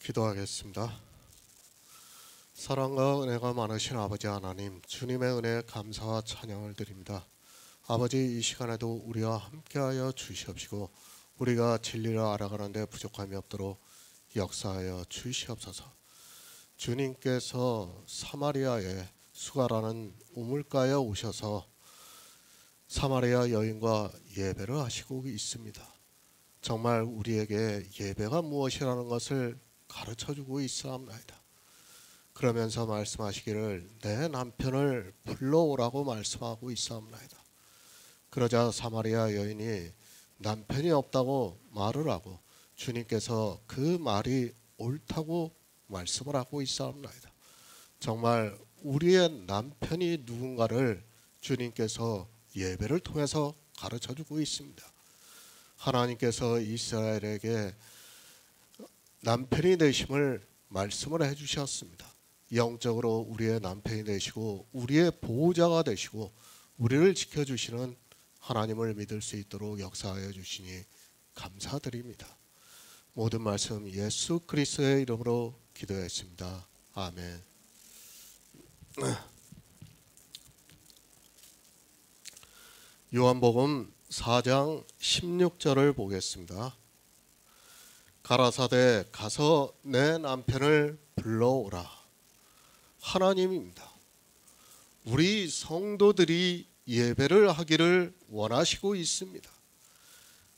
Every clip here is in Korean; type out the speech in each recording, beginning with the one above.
기도하겠습니다. 사랑과 은혜가 많으신 아버지 하나님, 주님의 은혜에 감사와 찬양을 드립니다. 아버지, 이 시간에도 우리와 함께하여 주시옵시고 우리가 진리를 알아가는 데 부족함이 없도록 역사하여 주시옵소서. 주님께서 사마리아에 수가라는 우물가에 오셔서 사마리아 여인과 예배를 하시고 있습니다. 정말 우리에게 예배가 무엇이라는 것을 가르쳐주고 있사옵나이다. 그러면서 말씀하시기를 내 남편을 불러오라고 말씀하고 있사옵나이다. 그러자 사마리아 여인이 남편이 없다고 말을 하고 주님께서 그 말이 옳다고 말씀을 하고 있사옵나이다. 정말 우리의 남편이 누군가를 주님께서 예배를 통해서 가르쳐주고 있습니다. 하나님께서 이스라엘에게 남편이 되심을 말씀을 해주셨습니다. 영적으로 우리의 남편이 되시고 우리의 보호자가 되시고 우리를 지켜주시는 하나님을 믿을 수 있도록 역사하여 주시니 감사드립니다. 모든 말씀 예수 그리스도의 이름으로 기도했습니다. 아멘. 요한복음 4장 16절을 보겠습니다. 가라사대 가서 내 남편을 불러오라. 하나님입니다. 우리 성도들이 예배를 하기를 원하시고 있습니다.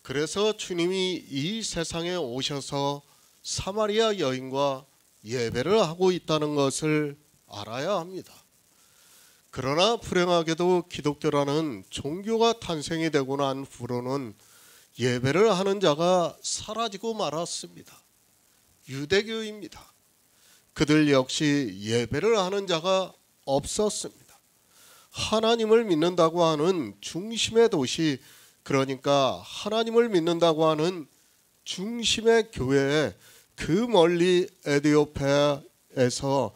그래서 주님이 이 세상에 오셔서 사마리아 여인과 예배를 하고 있다는 것을 알아야 합니다. 그러나 불행하게도 기독교라는 종교가 탄생이 되고 난 후로는 예배를 하는 자가 사라지고 말았습니다. 유대교입니다. 그들 역시 예배를 하는 자가 없었습니다. 하나님을 믿는다고 하는 중심의 도시, 그러니까 하나님을 믿는다고 하는 중심의 교회에 그 멀리 에디오피아에서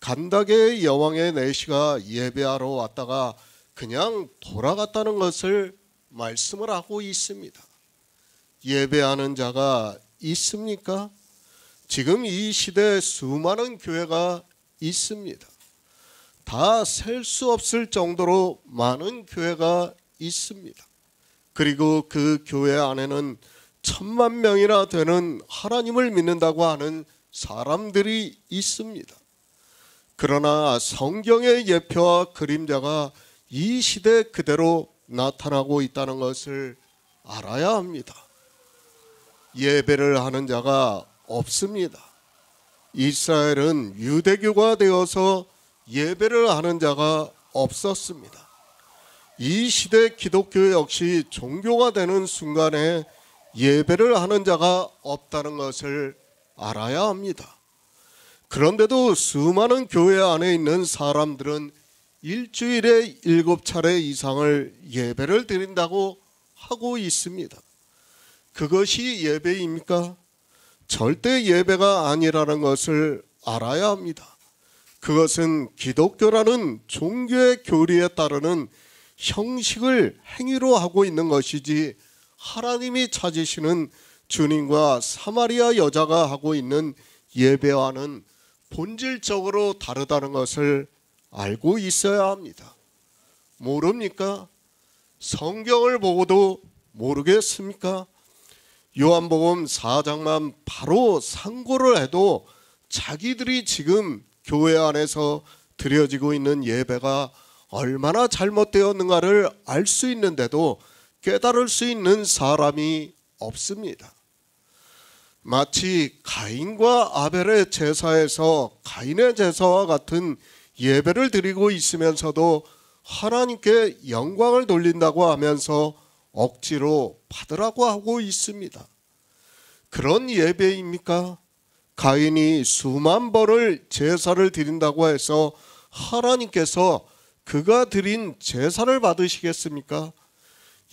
간다게의 여왕의 내시가 예배하러 왔다가 그냥 돌아갔다는 것을 말씀을 하고 있습니다. 예배하는 자가 있습니까? 지금 이 시대에 수많은 교회가 있습니다. 다 셀 수 없을 정도로 많은 교회가 있습니다. 그리고 그 교회 안에는 1000만 명이나 되는 하나님을 믿는다고 하는 사람들이 있습니다. 그러나 성경의 예표와 그림자가 이 시대 그대로 나타나고 있다는 것을 알아야 합니다. 예배를 하는 자가 없습니다. 이스라엘은 유대교가 되어서 예배를 하는 자가 없었습니다. 이 시대 기독교 역시 종교가 되는 순간에 예배를 하는 자가 없다는 것을 알아야 합니다. 그런데도 수많은 교회 안에 있는 사람들은 일주일에 7차례 이상을 예배를 드린다고 하고 있습니다. 그것이 예배입니까? 절대 예배가 아니라는 것을 알아야 합니다. 그것은 기독교라는 종교의 교리에 따르는 형식을 행위로 하고 있는 것이지 하나님이 찾으시는 주님과 사마리아 여자가 하고 있는 예배와는 본질적으로 다르다는 것을 알고 있어야 합니다. 모릅니까? 성경을 보고도 모르겠습니까? 요한복음 4장만 바로 상고를 해도 자기들이 지금 교회 안에서 드려지고 있는 예배가 얼마나 잘못되었는가를 알 수 있는데도 깨달을 수 있는 사람이 없습니다. 마치 가인과 아벨의 제사에서 가인의 제사와 같은 예배를 드리고 있으면서도 하나님께 영광을 돌린다고 하면서 억지로 받으라고 하고 있습니다. 그런 예배입니까? 가인이 수만 번을 제사를 드린다고 해서 하나님께서 그가 드린 제사를 받으시겠습니까?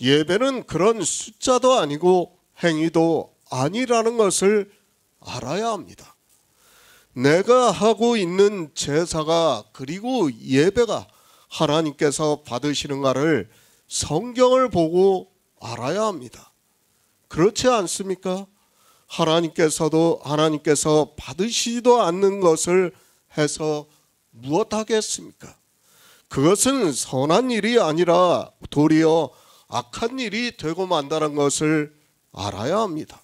예배는 그런 숫자도 아니고 행위도 아니라는 것을 알아야 합니다. 내가 하고 있는 제사가 그리고 예배가 하나님께서 받으시는가를 성경을 보고 알아야 합니다. 그렇지 않습니까? 하나님께서 받으시지도 않는 것을 해서 무엇하겠습니까? 그것은 선한 일이 아니라 도리어 악한 일이 되고 만다는 것을 알아야 합니다.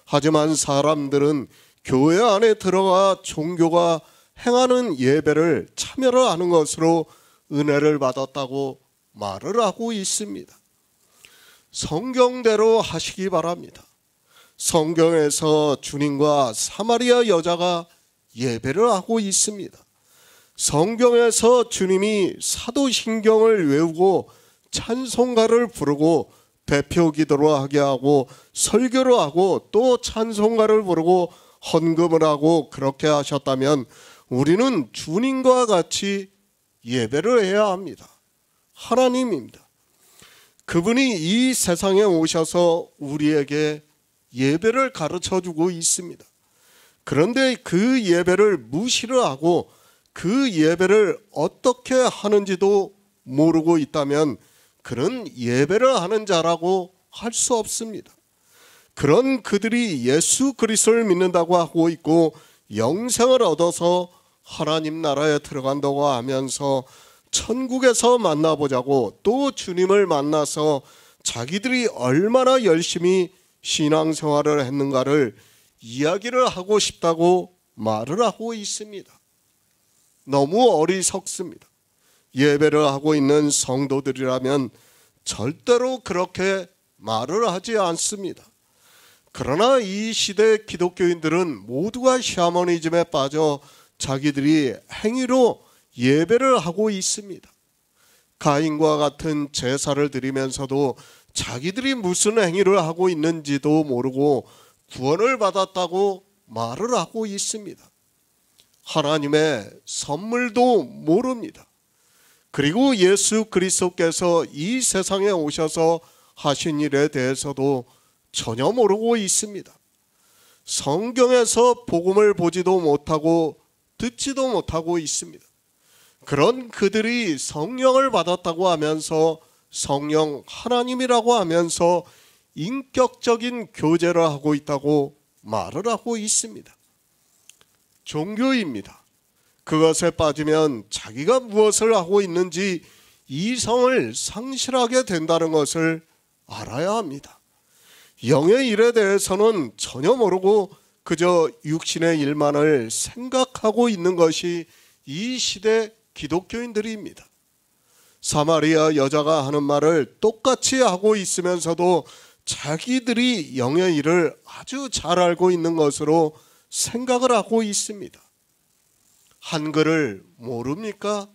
하지만 사람들은 교회 안에 들어가 종교가 행하는 예배를 참여를 하는 것으로 은혜를 받았다고 말을 하고 있습니다. 성경대로 하시기 바랍니다. 성경에서 주님과 사마리아 여자가 예배를 하고 있습니다. 성경에서 주님이 사도신경을 외우고 찬송가를 부르고 대표 기도를 하게 하고 설교를 하고 또 찬송가를 부르고 헌금을 하고 그렇게 하셨다면 우리는 주님과 같이 예배를 해야 합니다. 하나님입니다. 그분이 이 세상에 오셔서 우리에게 예배를 가르쳐주고 있습니다. 그런데 그 예배를 무시를 하고 그 예배를 어떻게 하는지도 모르고 있다면 그런 예배를 하는 자라고 할 수 없습니다. 그런 그들이 예수 그리스도를 믿는다고 하고 있고 영생을 얻어서 하나님 나라에 들어간다고 하면서 천국에서 만나보자고 또 주님을 만나서 자기들이 얼마나 열심히 신앙생활을 했는가를 이야기를 하고 싶다고 말을 하고 있습니다. 너무 어리석습니다. 예배를 하고 있는 성도들이라면 절대로 그렇게 말을 하지 않습니다. 그러나 이 시대 기독교인들은 모두가 샤머니즘에 빠져 자기들이 행위로 예배를 하고 있습니다. 가인과 같은 제사를 드리면서도 자기들이 무슨 행위를 하고 있는지도 모르고 구원을 받았다고 말을 하고 있습니다. 하나님의 선물도 모릅니다. 그리고 예수 그리스도께서 이 세상에 오셔서 하신 일에 대해서도 전혀 모르고 있습니다. 성경에서 복음을 보지도 못하고 듣지도 못하고 있습니다. 그런 그들이 성령을 받았다고 하면서 성령 하나님이라고 하면서 인격적인 교제를 하고 있다고 말을 하고 있습니다. 종교입니다. 그것에 빠지면 자기가 무엇을 하고 있는지 이성을 상실하게 된다는 것을 알아야 합니다. 영의 일에 대해서는 전혀 모르고 그저 육신의 일만을 생각하고 있는 것이 이 시대 기독교인들입니다. 사마리아 여자가 하는 말을 똑같이 하고 있으면서도 자기들이 영의 일을 아주 잘 알고 있는 것으로 생각을 하고 있습니다. 한글을 모릅니까?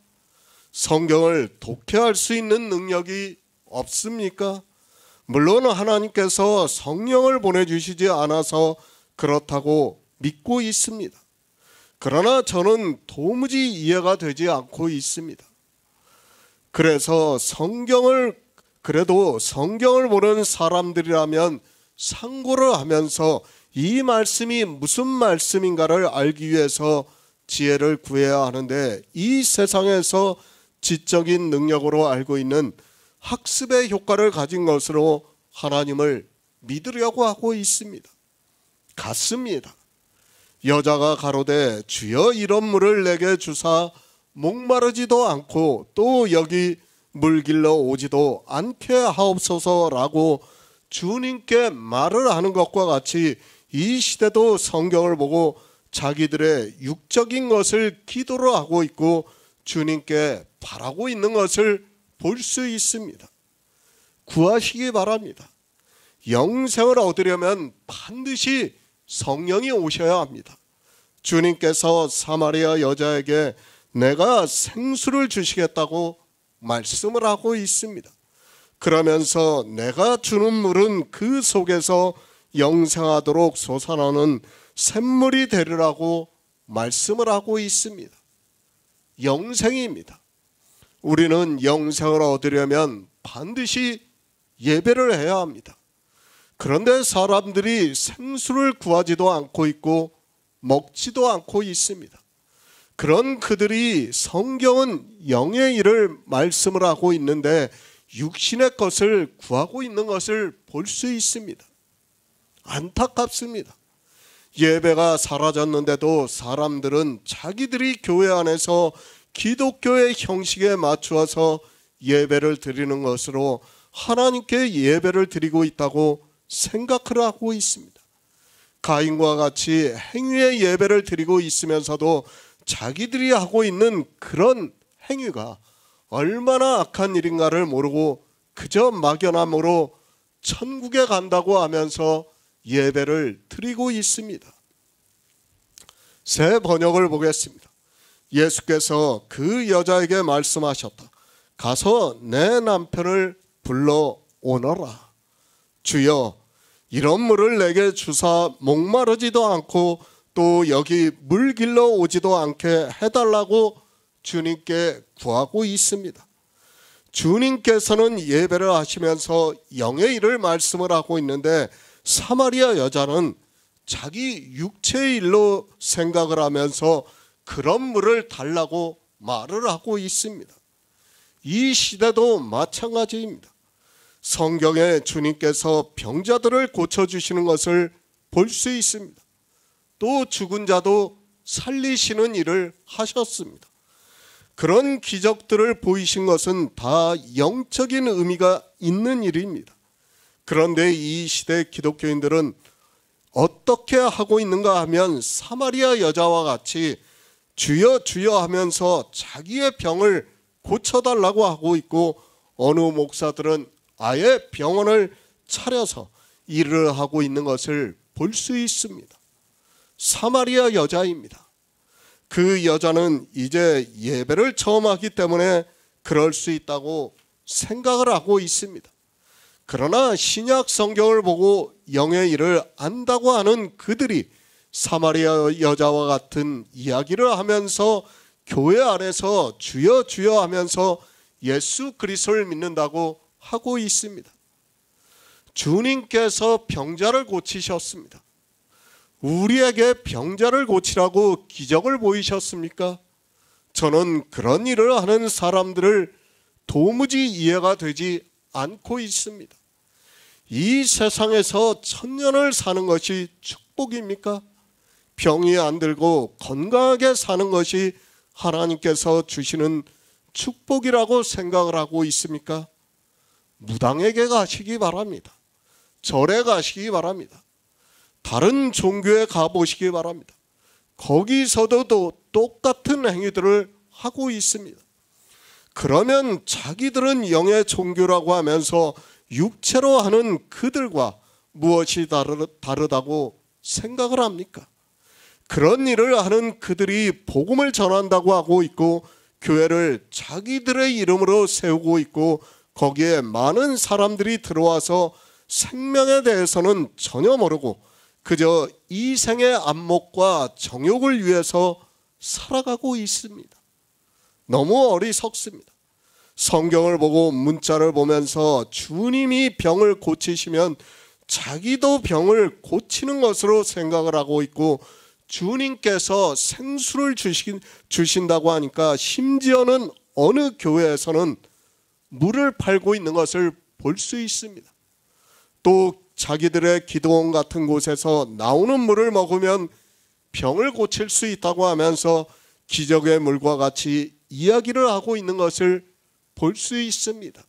성경을 독해할 수 있는 능력이 없습니까? 물론 하나님께서 성령을 보내주시지 않아서 그렇다고 믿고 있습니다. 그러나 저는 도무지 이해가 되지 않고 있습니다. 그래서 그래도 성경을 보는 사람들이라면 상고를 하면서 이 말씀이 무슨 말씀인가를 알기 위해서 지혜를 구해야 하는데 이 세상에서 지적인 능력으로 알고 있는 학습의 효과를 가진 것으로 하나님을 믿으려고 하고 있습니다. 같습니다. 여자가 가로되 주여 이런 물을 내게 주사 목마르지도 않고 또 여기 물 길러 오지도 않게 하옵소서라고 주님께 말을 하는 것과 같이 이 시대도 성경을 보고 자기들의 육적인 것을 기도로 하고 있고 주님께 바라고 있는 것을 볼 수 있습니다. 구하시기 바랍니다. 영생을 얻으려면 반드시 성령이 오셔야 합니다. 주님께서 사마리아 여자에게 내가 생수를 주시겠다고 말씀을 하고 있습니다. 그러면서 내가 주는 물은 그 속에서 영생하도록 솟아나는 샘물이 되리라고 말씀을 하고 있습니다. 영생입니다. 우리는 영생을 얻으려면 반드시 예배를 해야 합니다. 그런데 사람들이 생수를 구하지도 않고 있고 먹지도 않고 있습니다. 그런 그들이 성경은 영의 일을 말씀을 하고 있는데 육신의 것을 구하고 있는 것을 볼 수 있습니다. 안타깝습니다. 예배가 사라졌는데도 사람들은 자기들이 교회 안에서 기독교의 형식에 맞추어서 예배를 드리는 것으로 하나님께 예배를 드리고 있다고 생각을 하고 있습니다. 가인과 같이 행위의 예배를 드리고 있으면서도 자기들이 하고 있는 그런 행위가 얼마나 악한 일인가를 모르고 그저 막연함으로 천국에 간다고 하면서 예배를 드리고 있습니다. 새 번역을 보겠습니다. 예수께서 그 여자에게 말씀하셨다. 가서 내 남편을 불러오너라. 주여, 이런 물을 내게 주사 목마르지도 않고 또 여기 물 길러 오지도 않게 해달라고 주님께 구하고 있습니다. 주님께서는 예배를 하시면서 영의 일을 말씀을 하고 있는데 사마리아 여자는 자기 육체의 일로 생각을 하면서 그런 물을 달라고 말을 하고 있습니다. 이 시대도 마찬가지입니다. 성경에 주님께서 병자들을 고쳐주시는 것을 볼 수 있습니다. 또 죽은 자도 살리시는 일을 하셨습니다. 그런 기적들을 보이신 것은 다 영적인 의미가 있는 일입니다. 그런데 이 시대 기독교인들은 어떻게 하고 있는가 하면 사마리아 여자와 같이 주여 주여 하면서 자기의 병을 고쳐달라고 하고 있고, 어느 목사들은 아예 병원을 차려서 일을 하고 있는 것을 볼 수 있습니다. 사마리아 여자입니다. 그 여자는 이제 예배를 처음 하기 때문에 그럴 수 있다고 생각을 하고 있습니다. 그러나 신약 성경을 보고 영의 일을 안다고 하는 그들이 사마리아 여자와 같은 이야기를 하면서 교회 안에서 주여 주여 하면서 예수 그리스도를 믿는다고 하고 있습니다. 주님께서 병자를 고치셨습니다. 우리에게 병자를 고치라고 기적을 보이셨습니까? 저는 그런 일을 하는 사람들을 도무지 이해가 되지 않고 있습니다. 이 세상에서 천년을 사는 것이 축복입니까? 병이 안 들고 건강하게 사는 것이 하나님께서 주시는 축복이라고 생각을 하고 있습니까? 무당에게 가시기 바랍니다. 절에 가시기 바랍니다. 다른 종교에 가보시기 바랍니다. 거기서도 똑같은 행위들을 하고 있습니다. 그러면 자기들은 영의 종교라고 하면서 육체로 하는 그들과 무엇이 다르다고 생각을 합니까? 그런 일을 하는 그들이 복음을 전한다고 하고 있고 교회를 자기들의 이름으로 세우고 있고 거기에 많은 사람들이 들어와서 생명에 대해서는 전혀 모르고 그저 이 생의 안목과 정욕을 위해서 살아가고 있습니다. 너무 어리석습니다. 성경을 보고 문자를 보면서 주님이 병을 고치시면 자기도 병을 고치는 것으로 생각을 하고 있고, 주님께서 생수를 주신다고 하니까 심지어는 어느 교회에서는 물을 팔고 있는 것을 볼 수 있습니다. 또 자기들의 기도원 같은 곳에서 나오는 물을 먹으면 병을 고칠 수 있다고 하면서 기적의 물과 같이 이야기를 하고 있는 것을 볼 수 있습니다.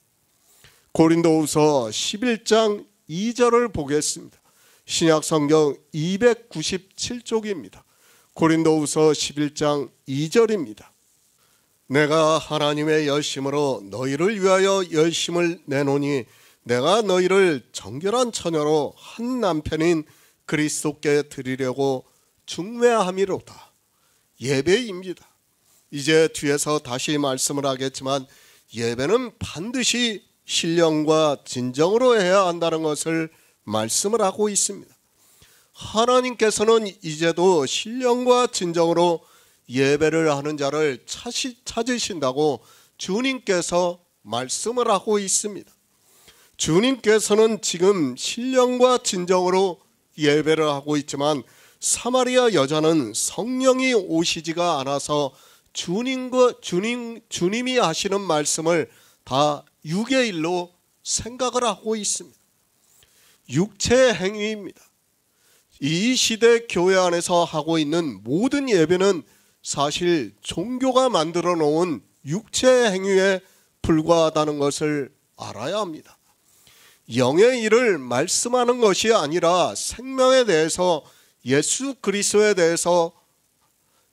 고린도후서 11장 2절을 보겠습니다. 신약성경 297쪽입니다. 고린도후서 11장 2절입니다. 내가 하나님의 열심으로 너희를 위하여 열심을 내노니 내가 너희를 정결한 처녀로 한 남편인 그리스도께 드리려고 중매함이로다. 예배입니다. 이제 뒤에서 다시 말씀을 하겠지만 예배는 반드시 신령과 진정으로 해야 한다는 것을 말씀을 하고 있습니다. 하나님께서는 이제도 신령과 진정으로 예배를 하는 자를 찾으신다고 주님께서 말씀을 하고 있습니다. 주님께서는 지금 신령과 진정으로 예배를 하고 있지만 사마리아 여자는 성령이 오시지가 않아서 주님이 하시는 말씀을 다 육의 일로 생각을 하고 있습니다. 육체의 행위입니다. 이 시대 교회 안에서 하고 있는 모든 예배는 사실 종교가 만들어 놓은 육체의 행위에 불과하다는 것을 알아야 합니다. 영의 일을 말씀하는 것이 아니라 생명에 대해서, 예수 그리스도에 대해서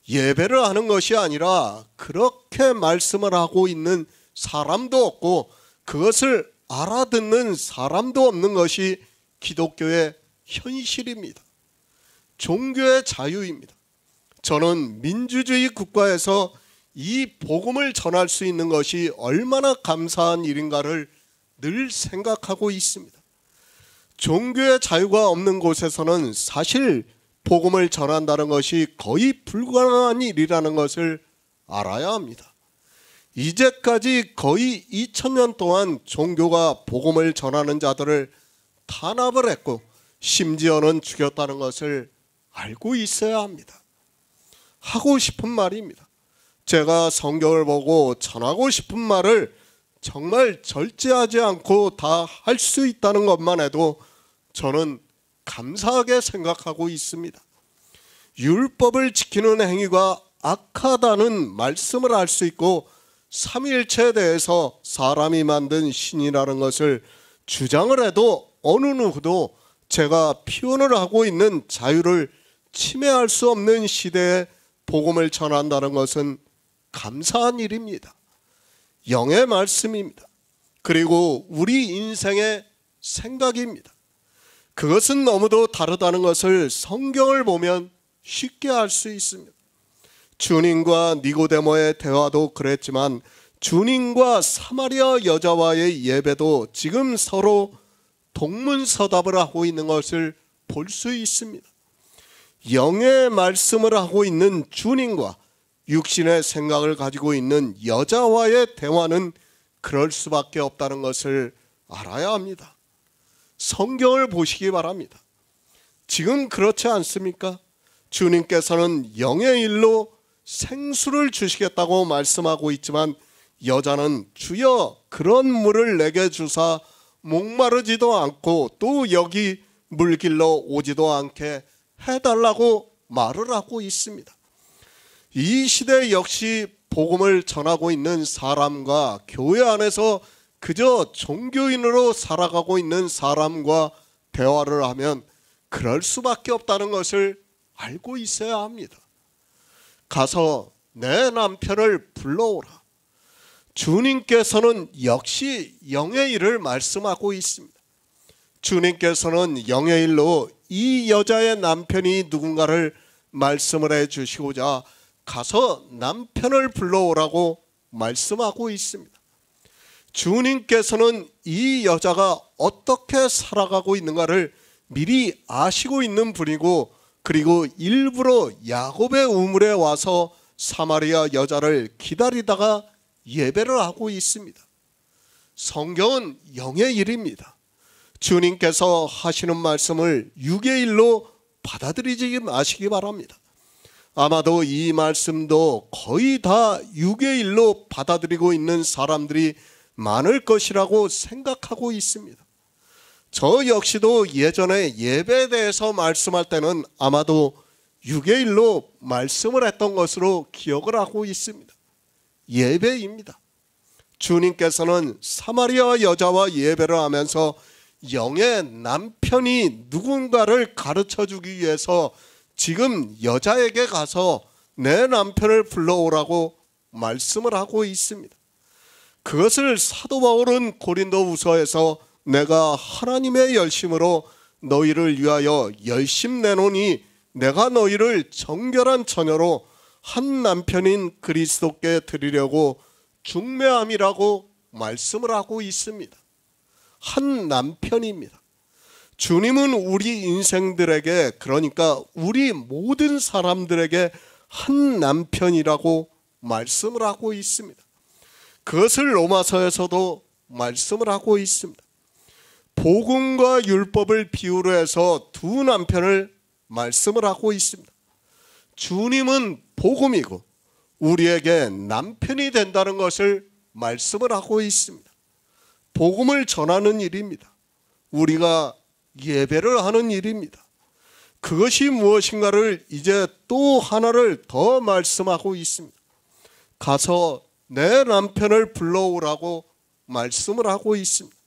예배를 하는 것이 아니라 그렇게 말씀을 하고 있는 사람도 없고 그것을 알아듣는 사람도 없는 것이 기독교의 현실입니다. 종교의 자유입니다. 저는 민주주의 국가에서 이 복음을 전할 수 있는 것이 얼마나 감사한 일인가를 늘 생각하고 있습니다. 종교의 자유가 없는 곳에서는 사실 복음을 전한다는 것이 거의 불가능한 일이라는 것을 알아야 합니다. 이제까지 거의 2000년 동안 종교가 복음을 전하는 자들을 탄압을 했고 심지어는 죽였다는 것을 알고 있어야 합니다. 하고 싶은 말입니다. 제가 성경을 보고 전하고 싶은 말을 정말 절제하지 않고 다 할 수 있다는 것만 해도 저는 감사하게 생각하고 있습니다. 율법을 지키는 행위가 악하다는 말씀을 할 수 있고 삼위일체에 대해서 사람이 만든 신이라는 것을 주장을 해도 어느 누구도 제가 표현을 하고 있는 자유를 침해할 수 없는 시대에 복음을 전한다는 것은 감사한 일입니다. 영의 말씀입니다. 그리고 우리 인생의 생각입니다. 그것은 너무도 다르다는 것을 성경을 보면 쉽게 알 수 있습니다. 주님과 니고데모의 대화도 그랬지만 주님과 사마리아 여자와의 예배도 지금 서로 동문서답을 하고 있는 것을 볼 수 있습니다. 영의 말씀을 하고 있는 주님과 육신의 생각을 가지고 있는 여자와의 대화는 그럴 수밖에 없다는 것을 알아야 합니다. 성경을 보시기 바랍니다. 지금 그렇지 않습니까? 주님께서는 영의 일로 생수를 주시겠다고 말씀하고 있지만 여자는 주여 그런 물을 내게 주사 목마르지도 않고 또 여기 물길로 오지도 않게 해달라고 말을 하고 있습니다. 이 시대 역시 복음을 전하고 있는 사람과 교회 안에서 그저 종교인으로 살아가고 있는 사람과 대화를 하면 그럴 수밖에 없다는 것을 알고 있어야 합니다. 가서 내 남편을 불러오라. 주님께서는 역시 영의 일을 말씀하고 있습니다. 주님께서는 영의 일로 이 여자의 남편이 누군가를 말씀을 해주시고자 가서 남편을 불러오라고 말씀하고 있습니다. 주님께서는 이 여자가 어떻게 살아가고 있는가를 미리 아시고 있는 분이고 그리고 일부러 야곱의 우물에 와서 사마리아 여자를 기다리다가 예배를 하고 있습니다. 성경은 영의 일입니다. 주님께서 하시는 말씀을 육의 일로 받아들이지 마시기 바랍니다. 아마도 이 말씀도 거의 다 육의 일로 받아들이고 있는 사람들이 많을 것이라고 생각하고 있습니다. 저 역시도 예전에 예배에 대해서 말씀할 때는 아마도 육의 일로 말씀을 했던 것으로 기억을 하고 있습니다. 예배입니다. 주님께서는 사마리아 여자와 예배를 하면서 영의 남편이 누군가를 가르쳐 주기 위해서 지금 여자에게 가서 내 남편을 불러오라고 말씀을 하고 있습니다. 그것을 사도 바울은 고린도후서에서 내가 하나님의 열심으로 너희를 위하여 열심 내노니 내가 너희를 정결한 처녀로 한 남편인 그리스도께 드리려고 중매함이라고 말씀을 하고 있습니다. 한 남편입니다. 주님은 우리 인생들에게, 그러니까 우리 모든 사람들에게 한 남편이라고 말씀을 하고 있습니다. 그것을 로마서에서도 말씀을 하고 있습니다. 복음과 율법을 비유로 해서 두 남편을 말씀을 하고 있습니다. 주님은 복음이고 우리에게 남편이 된다는 것을 말씀을 하고 있습니다. 복음을 전하는 일입니다. 우리가 예배를 하는 일입니다. 그것이 무엇인가를 이제 또 하나를 더 말씀하고 있습니다. 가서 내 남편을 불러오라고 말씀을 하고 있습니다.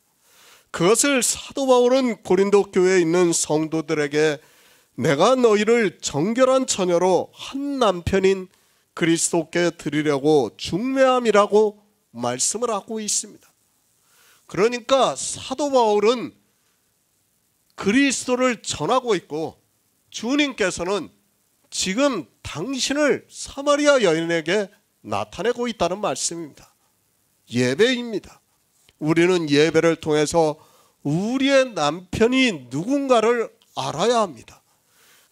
그것을 사도 바울은 고린도 교회에 있는 성도들에게 내가 너희를 정결한 처녀로 한 남편인 그리스도께 드리려고 중매함이라고 말씀을 하고 있습니다. 그러니까 사도 바울은 그리스도를 전하고 있고 주님께서는 지금 당신을 사마리아 여인에게 나타내고 있다는 말씀입니다. 예배입니다. 우리는 예배를 통해서 우리의 남편이 누군가를 알아야 합니다.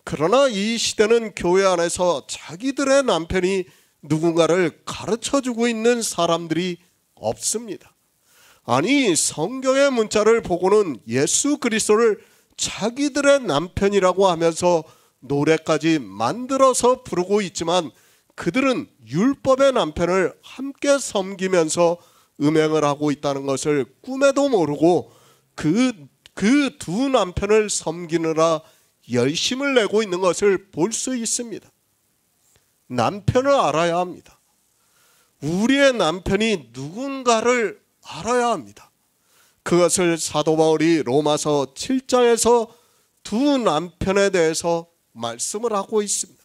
그러나 이 시대는 교회 안에서 자기들의 남편이 누군가를 가르쳐주고 있는 사람들이 없습니다. 아니, 성경의 문자를 보고는 예수 그리스도를 자기들의 남편이라고 하면서 노래까지 만들어서 부르고 있지만 그들은 율법의 남편을 함께 섬기면서 음행을 하고 있다는 것을 꿈에도 모르고 그 두 남편을 섬기느라 열심을 내고 있는 것을 볼 수 있습니다. 남편을 알아야 합니다. 우리의 남편이 누군가를 알아야 합니다. 그것을 사도 바울이 로마서 7장에서 두 남편에 대해서 말씀을 하고 있습니다.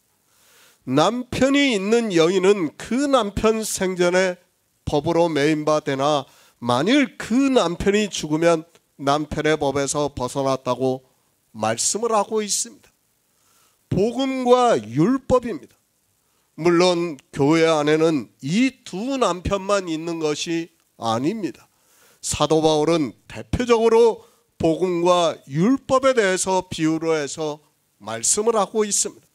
남편이 있는 여인은 그 남편 생전에 법으로 매인바되나 만일 그 남편이 죽으면 남편의 법에서 벗어났다고 말씀을 하고 있습니다. 복음과 율법입니다. 물론 교회 안에는 이 두 남편만 있는 것이 아닙니다. 사도 바울은 대표적으로 복음과 율법에 대해서 비유로 해서 말씀을 하고 있습니다.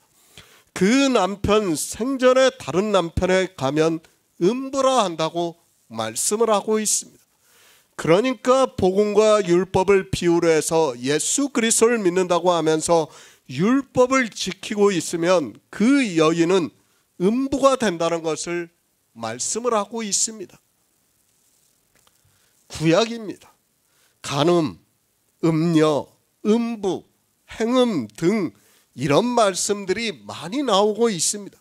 그 남편 생전에 다른 남편에 가면 음부라 한다고 말씀을 하고 있습니다. 그러니까 복음과 율법을 비유로 해서 예수 그리스도를 믿는다고 하면서 율법을 지키고 있으면 그 여인은 음부가 된다는 것을 말씀을 하고 있습니다. 구약입니다. 간음, 음녀, 음부, 행음 등 이런 말씀들이 많이 나오고 있습니다.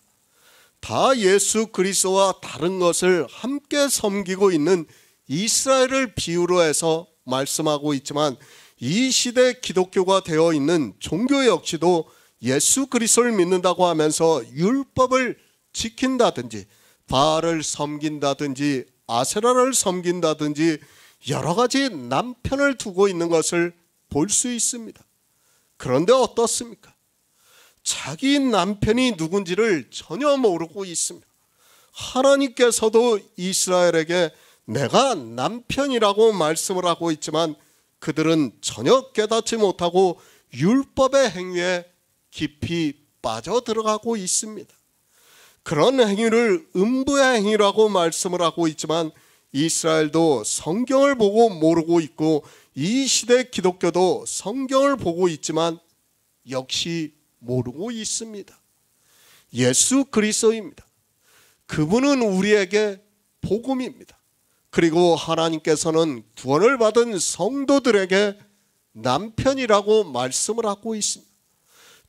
다 예수 그리스도와 다른 것을 함께 섬기고 있는 이스라엘을 비유로 해서 말씀하고 있지만 이 시대 기독교가 되어 있는 종교 역시도 예수 그리스도를 믿는다고 하면서 율법을 지킨다든지 바알을 섬긴다든지 아세라를 섬긴다든지 여러 가지 남편을 두고 있는 것을 볼 수 있습니다. 그런데 어떻습니까? 자기 남편이 누군지를 전혀 모르고 있습니다. 하나님께서도 이스라엘에게 내가 남편이라고 말씀을 하고 있지만 그들은 전혀 깨닫지 못하고 율법의 행위에 깊이 빠져들어가고 있습니다. 그런 행위를 음부의 행위라고 말씀을 하고 있지만 이스라엘도 성경을 보고 모르고 있고 이 시대 기독교도 성경을 보고 있지만 역시 모르고 있습니다. 예수 그리스도입니다. 그분은 우리에게 복음입니다. 그리고 하나님께서는 구원을 받은 성도들에게 남편이라고 말씀을 하고 있습니다.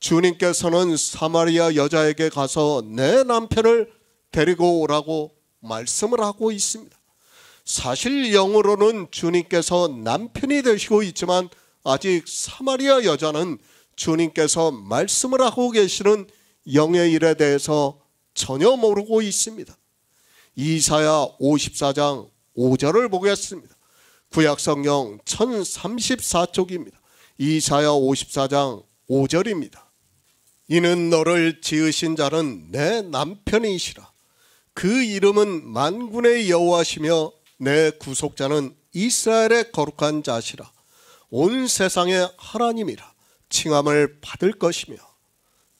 주님께서는 사마리아 여자에게 가서 내 남편을 데리고 오라고 말씀을 하고 있습니다. 사실 영으로는 주님께서 남편이 되시고 있지만 아직 사마리아 여자는 주님께서 말씀을 하고 계시는 영의 일에 대해서 전혀 모르고 있습니다. 이사야 54장 5절을 보겠습니다. 구약성경 1034쪽입니다. 이사야 54장 5절입니다. 이는 너를 지으신 자는 내 남편이시라. 그 이름은 만군의 여호와시며 내 구속자는 이스라엘의 거룩한 자시라. 온 세상의 하나님이라 칭함을 받을 것이며.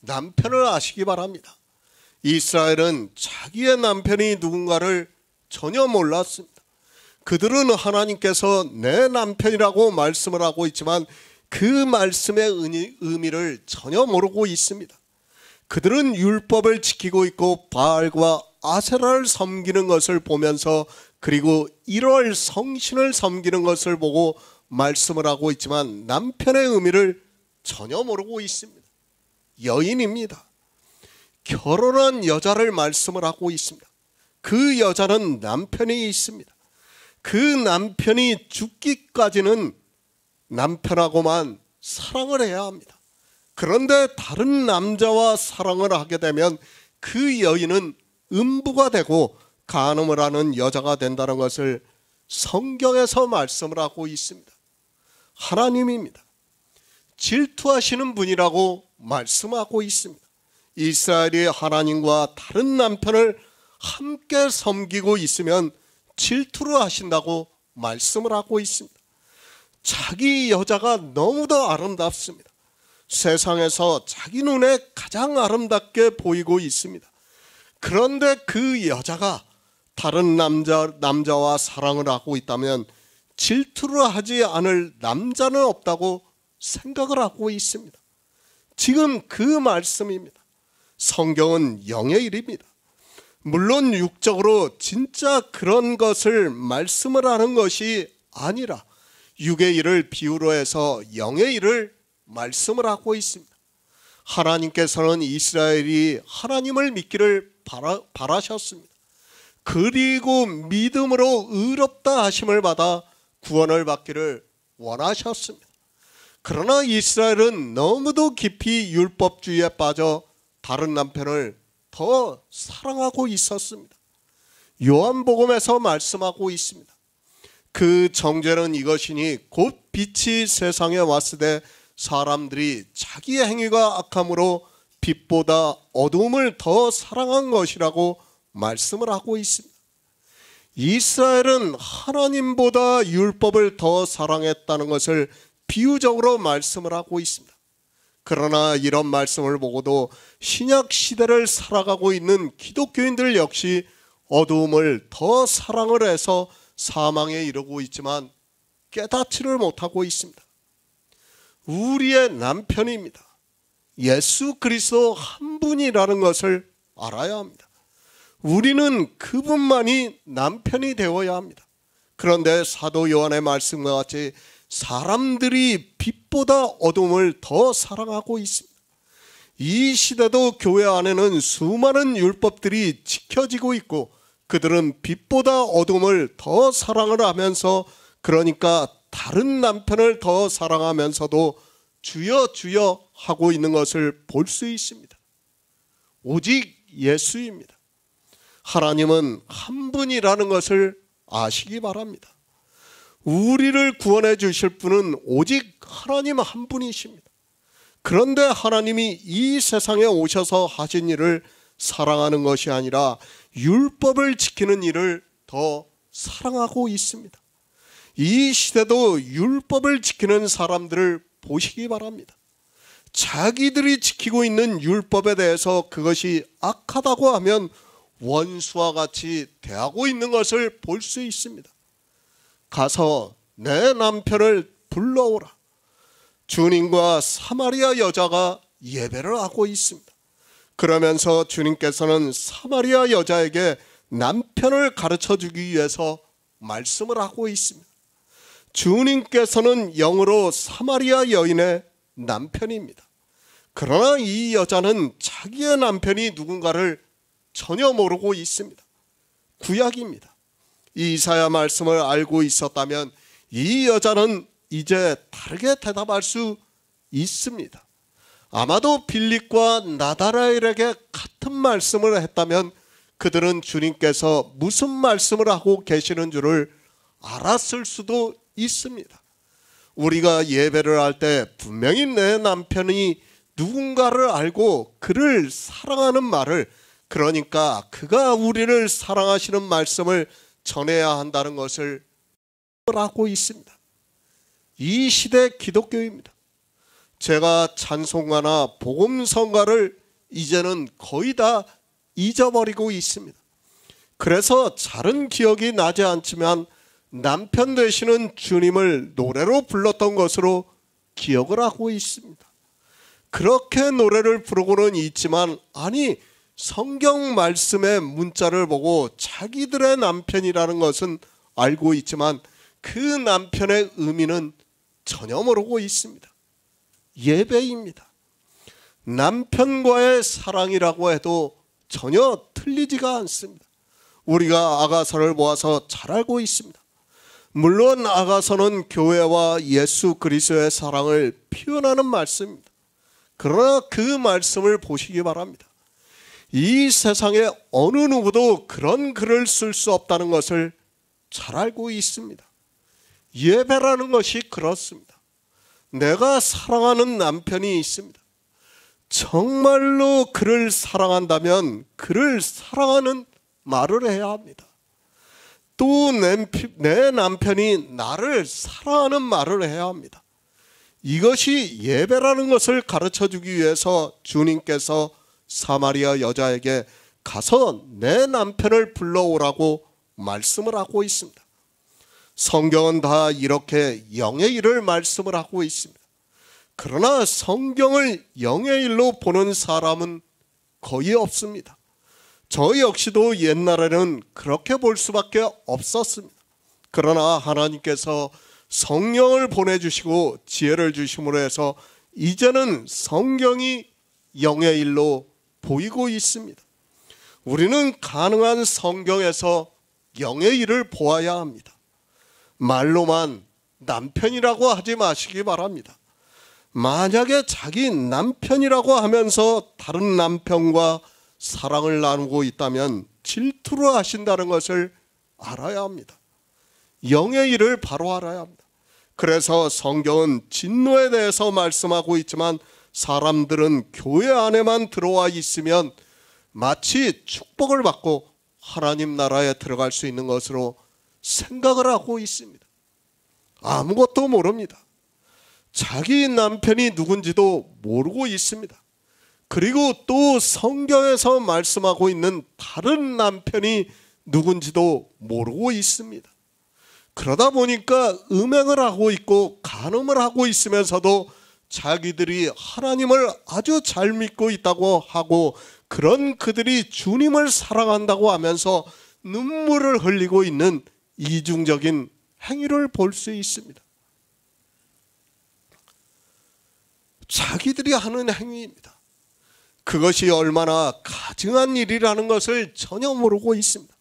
남편을 아시기 바랍니다. 이스라엘은 자기의 남편이 누군가를 전혀 몰랐습니다. 그들은 하나님께서 내 남편이라고 말씀을 하고 있지만 그 말씀의 의미를 전혀 모르고 있습니다. 그들은 율법을 지키고 있고 바알과 아세라를 섬기는 것을 보면서 그리고 1월 성신을 섬기는 것을 보고 말씀을 하고 있지만 남편의 의미를 전혀 모르고 있습니다. 여인입니다. 결혼한 여자를 말씀을 하고 있습니다. 그 여자는 남편이 있습니다. 그 남편이 죽기까지는 남편하고만 사랑을 해야 합니다. 그런데 다른 남자와 사랑을 하게 되면 그 여인은 음부가 되고 간음을 하는 여자가 된다는 것을 성경에서 말씀을 하고 있습니다. 하나님입니다. 질투하시는 분이라고 말씀하고 있습니다. 이스라엘이 하나님과 다른 남편을 함께 섬기고 있으면 질투를 하신다고 말씀을 하고 있습니다. 자기 여자가 너무도 아름답습니다. 세상에서 자기 눈에 가장 아름답게 보이고 있습니다. 그런데 그 여자가 다른 남자와 사랑을 하고 있다면 질투를 하지 않을 남자는 없다고 생각을 하고 있습니다. 지금 그 말씀입니다. 성경은 영의 일입니다. 물론 육적으로 진짜 그런 것을 말씀을 하는 것이 아니라 육의 일을 비유로 해서 영의 일을 말씀을 하고 있습니다. 하나님께서는 이스라엘이 하나님을 믿기를 바라셨습니다. 그리고 믿음으로 의롭다 하심을 받아 구원을 받기를 원하셨습니다. 그러나 이스라엘은 너무도 깊이 율법주의에 빠져 다른 남편을 더 사랑하고 있었습니다. 요한복음에서 말씀하고 있습니다. 그 정죄는 이것이니 곧 빛이 세상에 왔을 때 사람들이 자기의 행위가 악함으로 빛보다 어두움을 더 사랑한 것이라고 말씀을 하고 있습니다. 이스라엘은 하나님보다 율법을 더 사랑했다는 것을 비유적으로 말씀을 하고 있습니다. 그러나 이런 말씀을 보고도 신약 시대를 살아가고 있는 기독교인들 역시 어두움을 더 사랑을 해서 사망에 이르고 있지만 깨닫지를 못하고 있습니다. 우리의 남편입니다. 예수 그리스도 한 분이라는 것을 알아야 합니다. 우리는 그분만이 남편이 되어야 합니다. 그런데 사도 요한의 말씀과 같이 사람들이 빛보다 어둠을 더 사랑하고 있습니다. 이 시대도 교회 안에는 수많은 율법들이 지켜지고 있고 그들은 빛보다 어둠을 더 사랑을 하면서 그러니까 다른 남편을 더 사랑하면서도 주여 주여 하고 있는 것을 볼 수 있습니다. 오직 예수입니다. 하나님은 한 분이라는 것을 아시기 바랍니다. 우리를 구원해 주실 분은 오직 하나님 한 분이십니다. 그런데 하나님이 이 세상에 오셔서 하신 일을 사랑하는 것이 아니라 율법을 지키는 일을 더 사랑하고 있습니다. 이 시대도 율법을 지키는 사람들을 보시기 바랍니다. 자기들이 지키고 있는 율법에 대해서 그것이 악하다고 하면 원수와 같이 대하고 있는 것을 볼 수 있습니다. 가서 내 남편을 불러오라. 주님과 사마리아 여자가 예배를 하고 있습니다. 그러면서 주님께서는 사마리아 여자에게 남편을 가르쳐 주기 위해서 말씀을 하고 있습니다. 주님께서는 영으로 사마리아 여인의 남편입니다. 그러나 이 여자는 자기의 남편이 누군가를 전혀 모르고 있습니다. 구약입니다. 이사야 말씀을 알고 있었다면 이 여자는 이제 다르게 대답할 수 있습니다. 아마도 빌립과 나다라엘에게 같은 말씀을 했다면 그들은 주님께서 무슨 말씀을 하고 계시는 줄을 알았을 수도 있습니다. 우리가 예배를 할 때 분명히 내 남편이 누군가를 알고 그를 사랑하는 말을, 그러니까 그가 우리를 사랑하시는 말씀을 전해야 한다는 것을 하고 있습니다. 이 시대 기독교입니다. 제가 찬송가나 복음성가를 이제는 거의 다 잊어버리고 있습니다. 그래서 잘은 기억이 나지 않지만 남편 되시는 주님을 노래로 불렀던 것으로 기억을 하고 있습니다. 그렇게 노래를 부르고는 있지만 아니 성경 말씀의 문자를 보고 자기들의 남편이라는 것은 알고 있지만 그 남편의 의미는 전혀 모르고 있습니다. 예배입니다. 남편과의 사랑이라고 해도 전혀 틀리지가 않습니다. 우리가 아가서를 보아서 잘 알고 있습니다. 물론 아가서는 교회와 예수 그리스도의 사랑을 표현하는 말씀입니다. 그러나 그 말씀을 보시기 바랍니다. 이 세상에 어느 누구도 그런 글을 쓸 수 없다는 것을 잘 알고 있습니다. 예배라는 것이 그렇습니다. 내가 사랑하는 남편이 있습니다. 정말로 그를 사랑한다면 그를 사랑하는 말을 해야 합니다. 또 내 남편이 나를 사랑하는 말을 해야 합니다. 이것이 예배라는 것을 가르쳐주기 위해서 주님께서 사마리아 여자에게 가서 내 남편을 불러오라고 말씀을 하고 있습니다. 성경은 다 이렇게 영의 일을 말씀을 하고 있습니다. 그러나 성경을 영의 일로 보는 사람은 거의 없습니다. 저 역시도 옛날에는 그렇게 볼 수밖에 없었습니다. 그러나 하나님께서 성령을 보내주시고 지혜를 주심으로 해서 이제는 성경이 영의 일로 보이고 있습니다. 우리는 가능한 성경에서 영의 일을 보아야 합니다. 말로만 남편이라고 하지 마시기 바랍니다. 만약에 자기 남편이라고 하면서 다른 남편과 사랑을 나누고 있다면 질투를 하신다는 것을 알아야 합니다. 영의 일을 바로 알아야 합니다. 그래서 성경은 진노에 대해서 말씀하고 있지만 사람들은 교회 안에만 들어와 있으면 마치 축복을 받고 하나님 나라에 들어갈 수 있는 것으로 생각을 하고 있습니다. 아무것도 모릅니다. 자기 남편이 누군지도 모르고 있습니다. 그리고 또 성경에서 말씀하고 있는 다른 남편이 누군지도 모르고 있습니다. 그러다 보니까 음행을 하고 있고 간음을 하고 있으면서도 자기들이 하나님을 아주 잘 믿고 있다고 하고 그런 그들이 주님을 사랑한다고 하면서 눈물을 흘리고 있는 이중적인 행위를 볼 수 있습니다. 자기들이 하는 행위입니다. 그것이 얼마나 가증한 일이라는 것을 전혀 모르고 있습니다.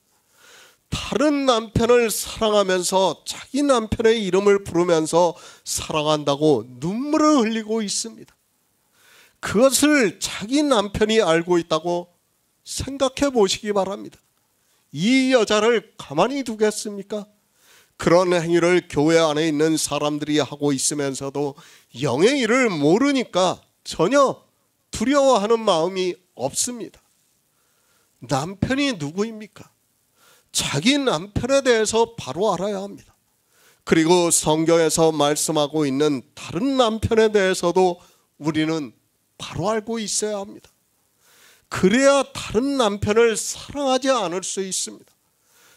다른 남편을 사랑하면서 자기 남편의 이름을 부르면서 사랑한다고 눈물을 흘리고 있습니다. 그것을 자기 남편이 알고 있다고 생각해 보시기 바랍니다. 이 여자를 가만히 두겠습니까? 그런 행위를 교회 안에 있는 사람들이 하고 있으면서도 영의 일을 모르니까 전혀 두려워하는 마음이 없습니다. 남편이 누구입니까? 자기 남편에 대해서 바로 알아야 합니다. 그리고 성경에서 말씀하고 있는 다른 남편에 대해서도 우리는 바로 알고 있어야 합니다. 그래야 다른 남편을 사랑하지 않을 수 있습니다.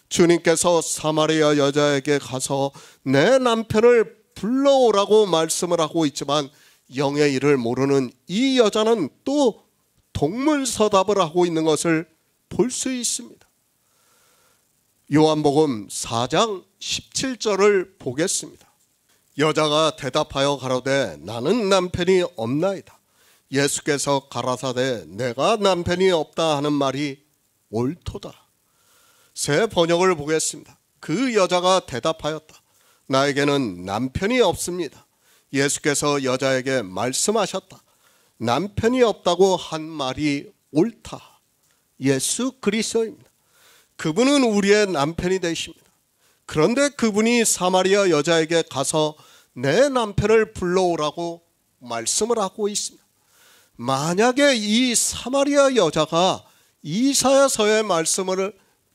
주님께서 사마리아 여자에게 가서 내 남편을 불러오라고 말씀을 하고 있지만 영의 일을 모르는 이 여자는 또 동문서답을 하고 있는 것을 볼 수 있습니다. 요한복음 4장 17절을 보겠습니다. 여자가 대답하여 가로되 나는 남편이 없나이다. 예수께서 가라사대 내가 남편이 없다 하는 말이 옳도다. 새 번역을 보겠습니다. 그 여자가 대답하였다. 나에게는 남편이 없습니다. 예수께서 여자에게 말씀하셨다. 남편이 없다고 한 말이 옳다. 예수 그리스도입니다. 그분은 우리의 남편이 되십니다. 그런데 그분이 사마리아 여자에게 가서 내 남편을 불러오라고 말씀을 하고 있습니다. 만약에 이 사마리아 여자가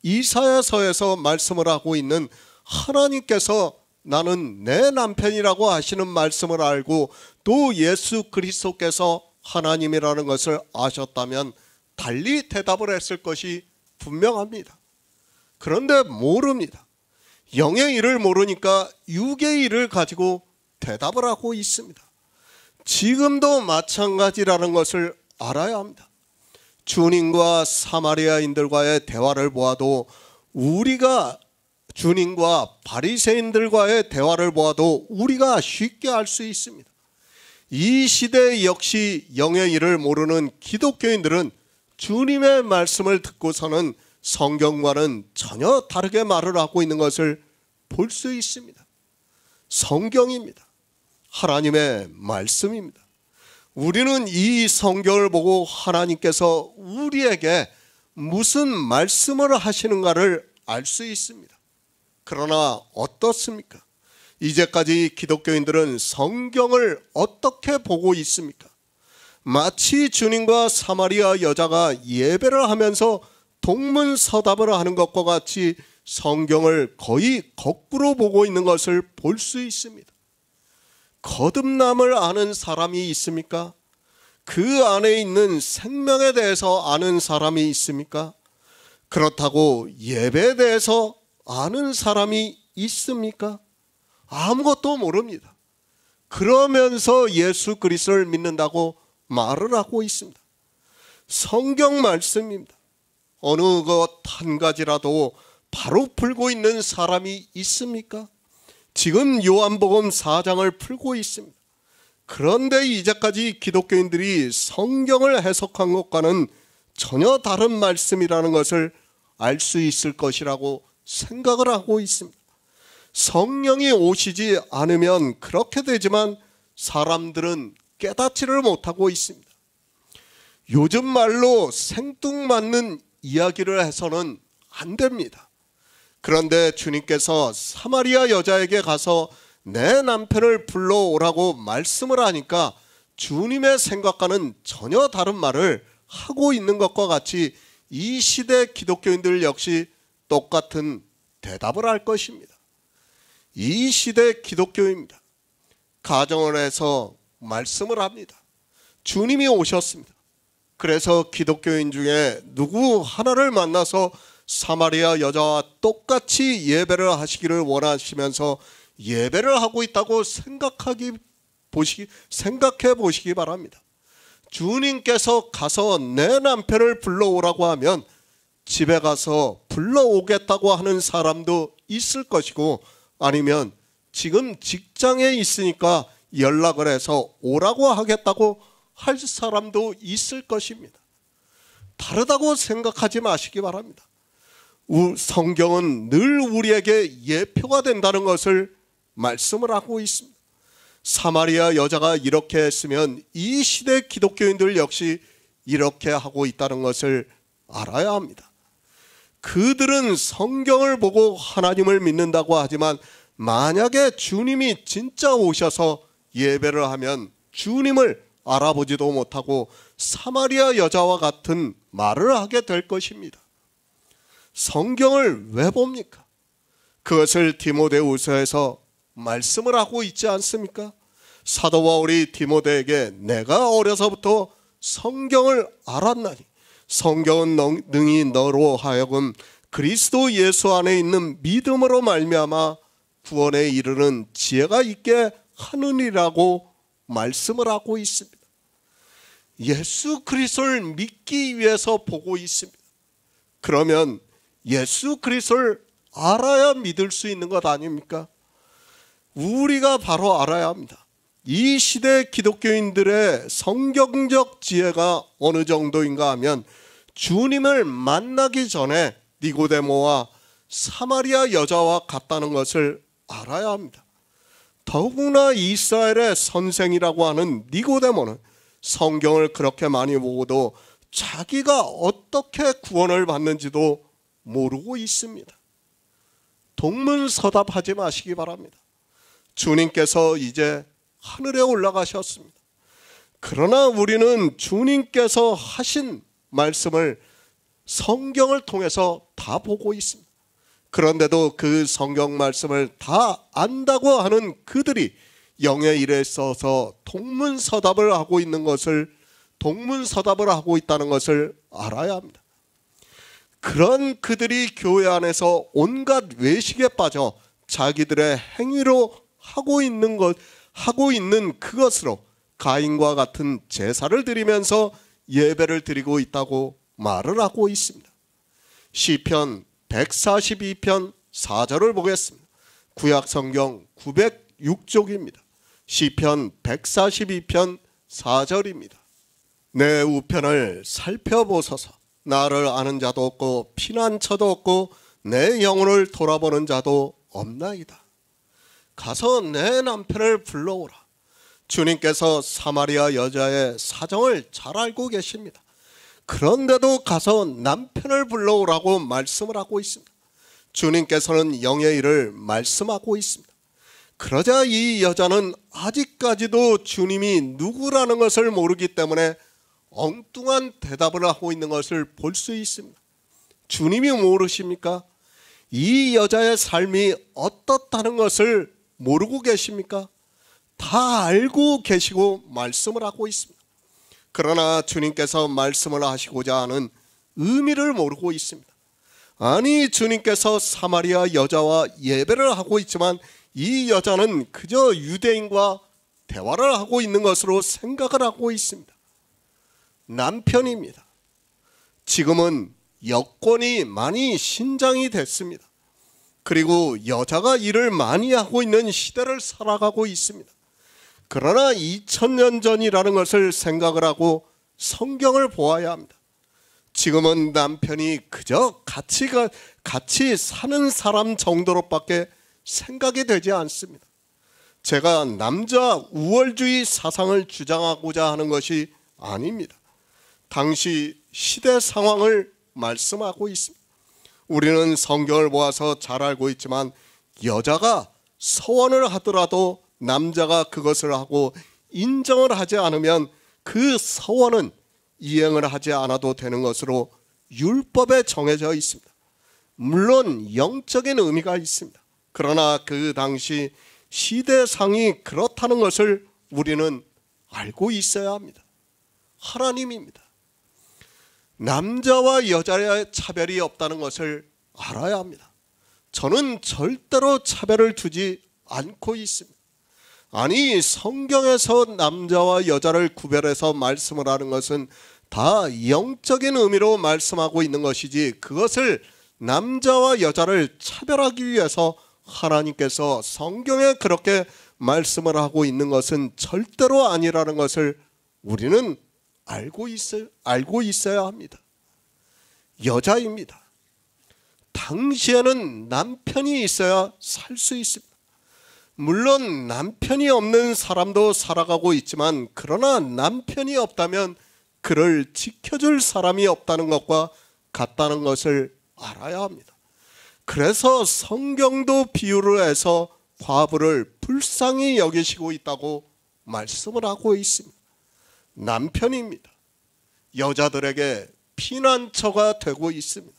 이사야서에서 말씀을 하고 있는 하나님께서 나는 내 남편이라고 하시는 말씀을 알고 또 예수 그리스도께서 하나님이라는 것을 아셨다면 달리 대답을 했을 것이 분명합니다. 그런데 모릅니다. 영의 일을 모르니까 육의 일을 가지고 대답을 하고 있습니다. 지금도 마찬가지라는 것을 알아야 합니다. 주님과 사마리아인들과의 대화를 보아도 우리가 주님과 바리새인들과의 대화를 보아도 우리가 쉽게 알 수 있습니다. 이 시대 역시 영의 일을 모르는 기독교인들은 주님의 말씀을 듣고서는 성경과는 전혀 다르게 말을 하고 있는 것을 볼 수 있습니다. 성경입니다. 하나님의 말씀입니다. 우리는 이 성경을 보고 하나님께서 우리에게 무슨 말씀을 하시는가를 알 수 있습니다. 그러나 어떻습니까? 이제까지 기독교인들은 성경을 어떻게 보고 있습니까? 마치 주님과 사마리아 여자가 예배를 하면서 동문서답을 하는 것과 같이 성경을 거의 거꾸로 보고 있는 것을 볼 수 있습니다. 거듭남을 아는 사람이 있습니까? 그 안에 있는 생명에 대해서 아는 사람이 있습니까? 그렇다고 예배에 대해서 아는 사람이 있습니까? 아무것도 모릅니다. 그러면서 예수 그리스도를 믿는다고 말을 하고 있습니다. 성경 말씀입니다. 어느 것 한 가지라도 바로 풀고 있는 사람이 있습니까? 지금 요한복음 4장을 풀고 있습니다. 그런데 이제까지 기독교인들이 성경을 해석한 것과는 전혀 다른 말씀이라는 것을 알 수 있을 것이라고 생각을 하고 있습니다. 성령이 오시지 않으면 그렇게 되지만 사람들은 깨닫지를 못하고 있습니다. 요즘 말로 생뚱맞는 이야기를 해서는 안 됩니다. 그런데 주님께서 사마리아 여자에게 가서 내 남편을 불러오라고 말씀을 하니까 주님의 생각과는 전혀 다른 말을 하고 있는 것과 같이 이 시대 기독교인들 역시 똑같은 대답을 할 것입니다. 이 시대 기독교입니다. 가정을 해서 말씀을 합니다. 주님이 오셨습니다. 그래서 기독교인 중에 누구 하나를 만나서 사마리아 여자와 똑같이 예배를 하시기를 원하시면서 예배를 하고 있다고 생각해 보시기 바랍니다. 주님께서 가서 내 남편을 불러오라고 하면 집에 가서 불러오겠다고 하는 사람도 있을 것이고, 아니면 지금 직장에 있으니까 연락을 해서 오라고 하겠다고 할 사람도 있을 것입니다. 다르다고 생각하지 마시기 바랍니다. 성경은 늘 우리에게 예표가 된다는 것을 말씀을 하고 있습니다. 사마리아 여자가 이렇게 했으면 이 시대 기독교인들 역시 이렇게 하고 있다는 것을 알아야 합니다. 그들은 성경을 보고 하나님을 믿는다고 하지만 만약에 주님이 진짜 오셔서 예배를 하면 주님을 알아보지도 못하고 사마리아 여자와 같은 말을 하게 될 것입니다. 성경을 왜 봅니까? 그것을 디모데후서에서 말씀을 하고 있지 않습니까? 사도 바울이 디모데에게 내가 어려서부터 성경을 알았나니 성경은 능히 너로 하여금 그리스도 예수 안에 있는 믿음으로 말미암아 구원에 이르는 지혜가 있게 하느니라고 말씀을 하고 있습니다. 예수 그리스도를 믿기 위해서 보고 있습니다. 그러면 예수 그리스도를 알아야 믿을 수 있는 것 아닙니까? 우리가 바로 알아야 합니다. 이 시대 기독교인들의 성경적 지혜가 어느 정도인가 하면 주님을 만나기 전에 니고데모와 사마리아 여자와 같다는 것을 알아야 합니다. 더구나 이스라엘의 선생이라고 하는 니고데모는 성경을 그렇게 많이 보고도 자기가 어떻게 구원을 받는지도 모르고 있습니다. 동문서답하지 마시기 바랍니다. 주님께서 이제 하늘에 올라가셨습니다. 그러나 우리는 주님께서 하신 말씀을 성경을 통해서 다 보고 있습니다. 그런데도 그 성경 말씀을 다 안다고 하는 그들이 영의 일에 있어서 동문서답을 하고 있다는 것을 알아야 합니다. 그런 그들이 교회 안에서 온갖 외식에 빠져 자기들의 행위로 하고 있는 그것으로 가인과 같은 제사를 드리면서 예배를 드리고 있다고 말을 하고 있습니다. 시편 142편 4절을 보겠습니다. 구약 성경 906쪽입니다. 시편 142편 4절입니다. 내 우편을 살펴보소서. 나를 아는 자도 없고 피난처도 없고 내 영혼을 돌아보는 자도 없나이다. 가서 내 남편을 불러오라. 주님께서 사마리아 여자의 사정을 잘 알고 계십니다. 그런데도 가서 남편을 불러오라고 말씀을 하고 있습니다. 주님께서는 영의 일을 말씀하고 있습니다. 그러자 이 여자는 아직까지도 주님이 누구라는 것을 모르기 때문에 엉뚱한 대답을 하고 있는 것을 볼 수 있습니다. 주님이 모르십니까? 이 여자의 삶이 어떻다는 것을 모르고 계십니까? 다 알고 계시고 말씀을 하고 있습니다. 그러나 주님께서 말씀을 하시고자 하는 의미를 모르고 있습니다. 아니, 주님께서 사마리아 여자와 예배를 하고 있지만 이 여자는 그저 유대인과 대화를 하고 있는 것으로 생각을 하고 있습니다. 남편입니다. 지금은 여권이 많이 신장이 됐습니다. 그리고 여자가 일을 많이 하고 있는 시대를 살아가고 있습니다. 그러나 2000년 전이라는 것을 생각을 하고 성경을 보아야 합니다. 지금은 남편이 그저 같이 사는 사람 정도로밖에 생각이 되지 않습니다. 제가 남자 우월주의 사상을 주장하고자 하는 것이 아닙니다. 당시 시대 상황을 말씀하고 있습니다. 우리는 성경을 보아서 잘 알고 있지만 여자가 서원을 하더라도 남자가 그것을 하고 인정을 하지 않으면 그 서원은 이행을 하지 않아도 되는 것으로 율법에 정해져 있습니다. 물론 영적인 의미가 있습니다. 그러나 그 당시 시대상이 그렇다는 것을 우리는 알고 있어야 합니다. 하나님입니다. 남자와 여자의 차별이 없다는 것을 알아야 합니다. 저는 절대로 차별을 두지 않고 있습니다. 아니, 성경에서 남자와 여자를 구별해서 말씀을 하는 것은 다 영적인 의미로 말씀하고 있는 것이지, 그것을 남자와 여자를 차별하기 위해서 하나님께서 성경에 그렇게 말씀을 하고 있는 것은 절대로 아니라는 것을 우리는 알고 있어야 합니다. 여자입니다. 당시에는 남편이 있어야 살 수 있습니다. 물론 남편이 없는 사람도 살아가고 있지만, 그러나 남편이 없다면 그를 지켜줄 사람이 없다는 것과 같다는 것을 알아야 합니다. 그래서 성경도 비유를 해서 과부를 불쌍히 여기시고 있다고 말씀을 하고 있습니다. 남편입니다. 여자들에게 피난처가 되고 있습니다.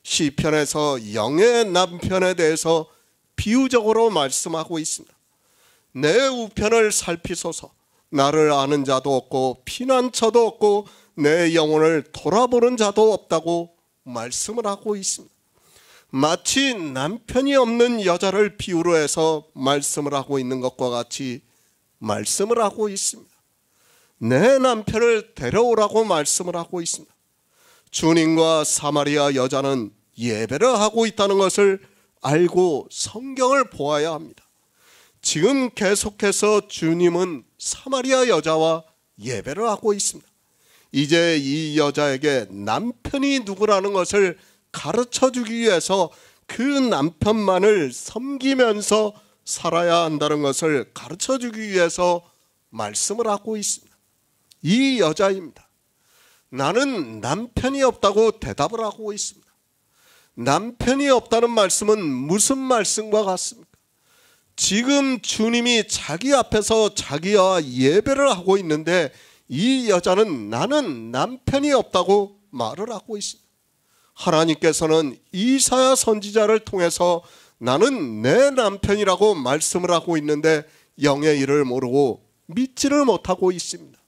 시편에서 영의 남편에 대해서 비유적으로 말씀하고 있습니다. 내 우편을 살피소서. 나를 아는 자도 없고 피난처도 없고 내 영혼을 돌아보는 자도 없다고 말씀을 하고 있습니다. 마치 남편이 없는 여자를 비유로 해서 말씀을 하고 있는 것과 같이 말씀을 하고 있습니다. 내 남편을 데려오라고 말씀을 하고 있습니다. 주님과 사마리아 여자는 예배를 하고 있다는 것을 알고 성경을 보아야 합니다. 지금 계속해서 주님은 사마리아 여자와 예배를 하고 있습니다. 이제 이 여자에게 남편이 누구라는 것을 가르쳐 주기 위해서 그 남편만을 섬기면서 살아야 한다는 것을 가르쳐 주기 위해서 말씀을 하고 있습니다. 이 여자입니다. 나는 남편이 없다고 대답을 하고 있습니다. 남편이 없다는 말씀은 무슨 말씀과 같습니까? 지금 주님이 자기 앞에서 자기와 예배를 하고 있는데 이 여자는 나는 남편이 없다고 말을 하고 있습니다. 하나님께서는 이사야 선지자를 통해서 나는 내 남편이라고 말씀을 하고 있는데 영의 일을 모르고 믿지를 못하고 있습니다.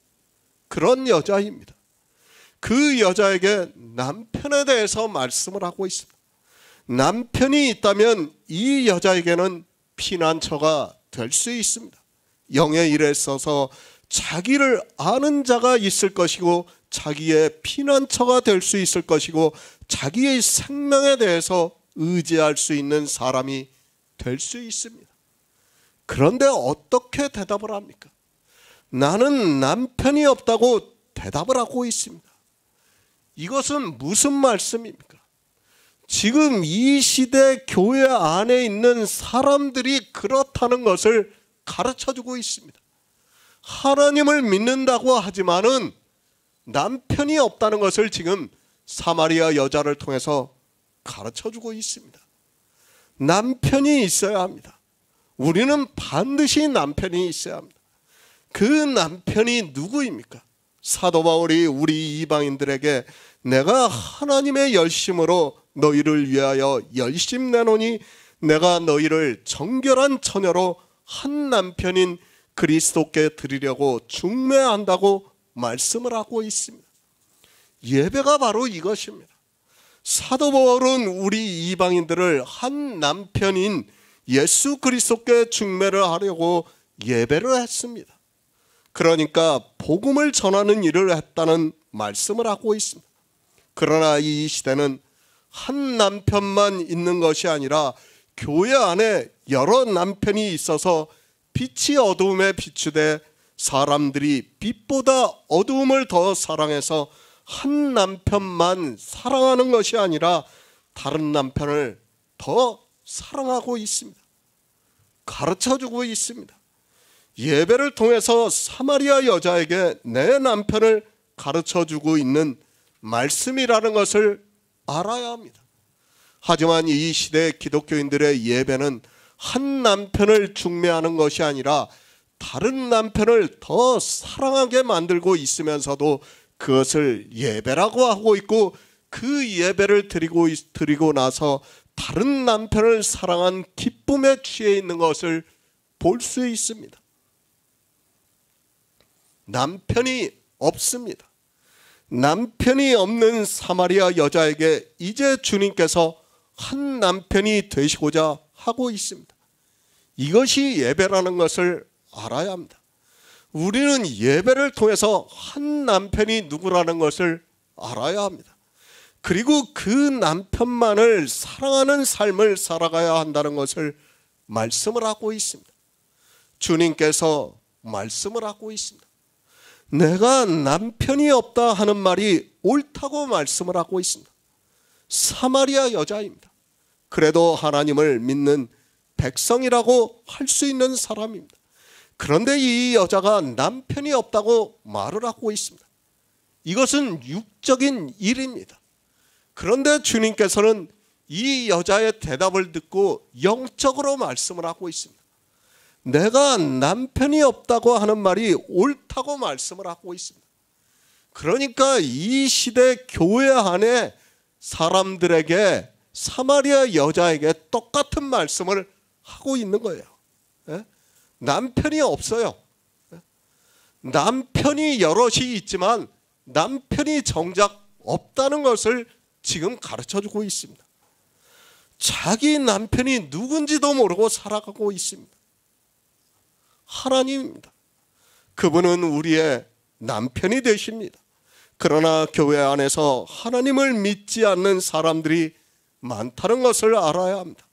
그런 여자입니다. 그 여자에게 남편에 대해서 말씀을 하고 있습니다. 남편이 있다면 이 여자에게는 피난처가 될 수 있습니다. 영의 일에 있어서 자기를 아는 자가 있을 것이고 자기의 피난처가 될 수 있을 것이고 자기의 생명에 대해서 의지할 수 있는 사람이 될 수 있습니다. 그런데 어떻게 대답을 합니까? 나는 남편이 없다고 대답을 하고 있습니다. 이것은 무슨 말씀입니까? 지금 이 시대 교회 안에 있는 사람들이 그렇다는 것을 가르쳐주고 있습니다. 하나님을 믿는다고 하지만은 남편이 없다는 것을 지금 사마리아 여자를 통해서 가르쳐주고 있습니다. 남편이 있어야 합니다. 우리는 반드시 남편이 있어야 합니다. 그 남편이 누구입니까? 사도 바울이 우리 이방인들에게 내가 하나님의 열심으로 너희를 위하여 열심 내노니 내가 너희를 정결한 처녀로 한 남편인 그리스도께 드리려고 중매한다고 말씀을 하고 있습니다. 예배가 바로 이것입니다. 사도 바울은 우리 이방인들을 한 남편인 예수 그리스도께 중매를 하려고 예배를 했습니다. 그러니까 복음을 전하는 일을 했다는 말씀을 하고 있습니다. 그러나 이 시대는 한 남편만 있는 것이 아니라 교회 안에 여러 남편이 있어서 빛이 어두움에 비추되 사람들이 빛보다 어두움을 더 사랑해서 한 남편만 사랑하는 것이 아니라 다른 남편을 더 사랑하고 있습니다. 가르쳐주고 있습니다. 예배를 통해서 사마리아 여자에게 내 남편을 가르쳐주고 있는 말씀이라는 것을 알아야 합니다. 하지만 이 시대 기독교인들의 예배는 한 남편을 중매하는 것이 아니라 다른 남편을 더 사랑하게 만들고 있으면서도 그것을 예배라고 하고 있고 그 예배를 드리고 나서 다른 남편을 사랑한 기쁨에 취해 있는 것을 볼 수 있습니다. 남편이 없습니다. 남편이 없는 사마리아 여자에게 이제 주님께서 한 남편이 되시고자 하고 있습니다. 이것이 예배라는 것을 알아야 합니다. 우리는 예배를 통해서 한 남편이 누구라는 것을 알아야 합니다. 그리고 그 남편만을 사랑하는 삶을 살아가야 한다는 것을 말씀을 하고 있습니다. 주님께서 말씀을 하고 있습니다. 내가 남편이 없다 하는 말이 옳다고 말씀을 하고 있습니다. 사마리아 여자입니다. 그래도 하나님을 믿는 백성이라고 할 수 있는 사람입니다. 그런데 이 여자가 남편이 없다고 말을 하고 있습니다. 이것은 육적인 일입니다. 그런데 주님께서는 이 여자의 대답을 듣고 영적으로 말씀을 하고 있습니다. 내가 남편이 없다고 하는 말이 옳다고 말씀을 하고 있습니다. 그러니까 이 시대 교회 안에 사람들에게 사마리아 여자에게 똑같은 말씀을 하고 있는 거예요. 남편이 없어요. 남편이 여럿이 있지만 남편이 정작 없다는 것을 지금 가르쳐주고 있습니다. 자기 남편이 누군지도 모르고 살아가고 있습니다. 하나님입니다. 그분은 우리의 남편이 되십니다. 그러나 교회 안에서 하나님을 믿지 않는 사람들이 많다는 것을 알아야 합니다.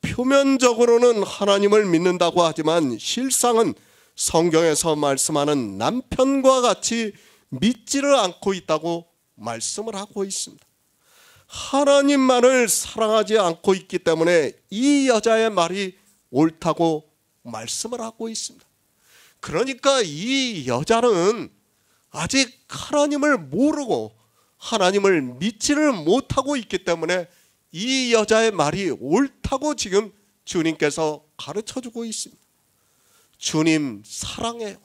표면적으로는 하나님을 믿는다고 하지만 실상은 성경에서 말씀하는 남편과 같이 믿지를 않고 있다고 말씀을 하고 있습니다. 하나님만을 사랑하지 않고 있기 때문에 이 여자의 말이 옳다고 말씀을 하고 있습니다. 그러니까 이 여자는 아직 하나님을 모르고 하나님을 믿지를 못하고 있기 때문에 이 여자의 말이 옳다고 지금 주님께서 가르쳐주고 있습니다. 주님 사랑해요.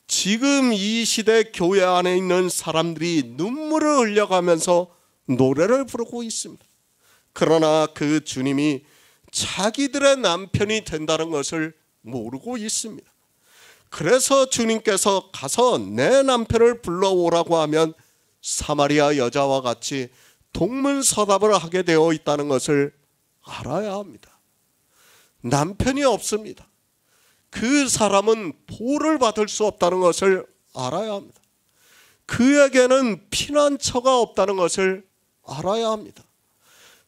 지금 이 시대 교회 안에 있는 사람들이 눈물을 흘려가면서 노래를 부르고 있습니다. 그러나 그 주님이 자기들의 남편이 된다는 것을 모르고 있습니다. 그래서 주님께서 가서 내 남편을 불러오라고 하면 사마리아 여자와 같이 동문서답을 하게 되어 있다는 것을 알아야 합니다. 남편이 없습니다. 그 사람은 보호를 받을 수 없다는 것을 알아야 합니다. 그에게는 피난처가 없다는 것을 알아야 합니다.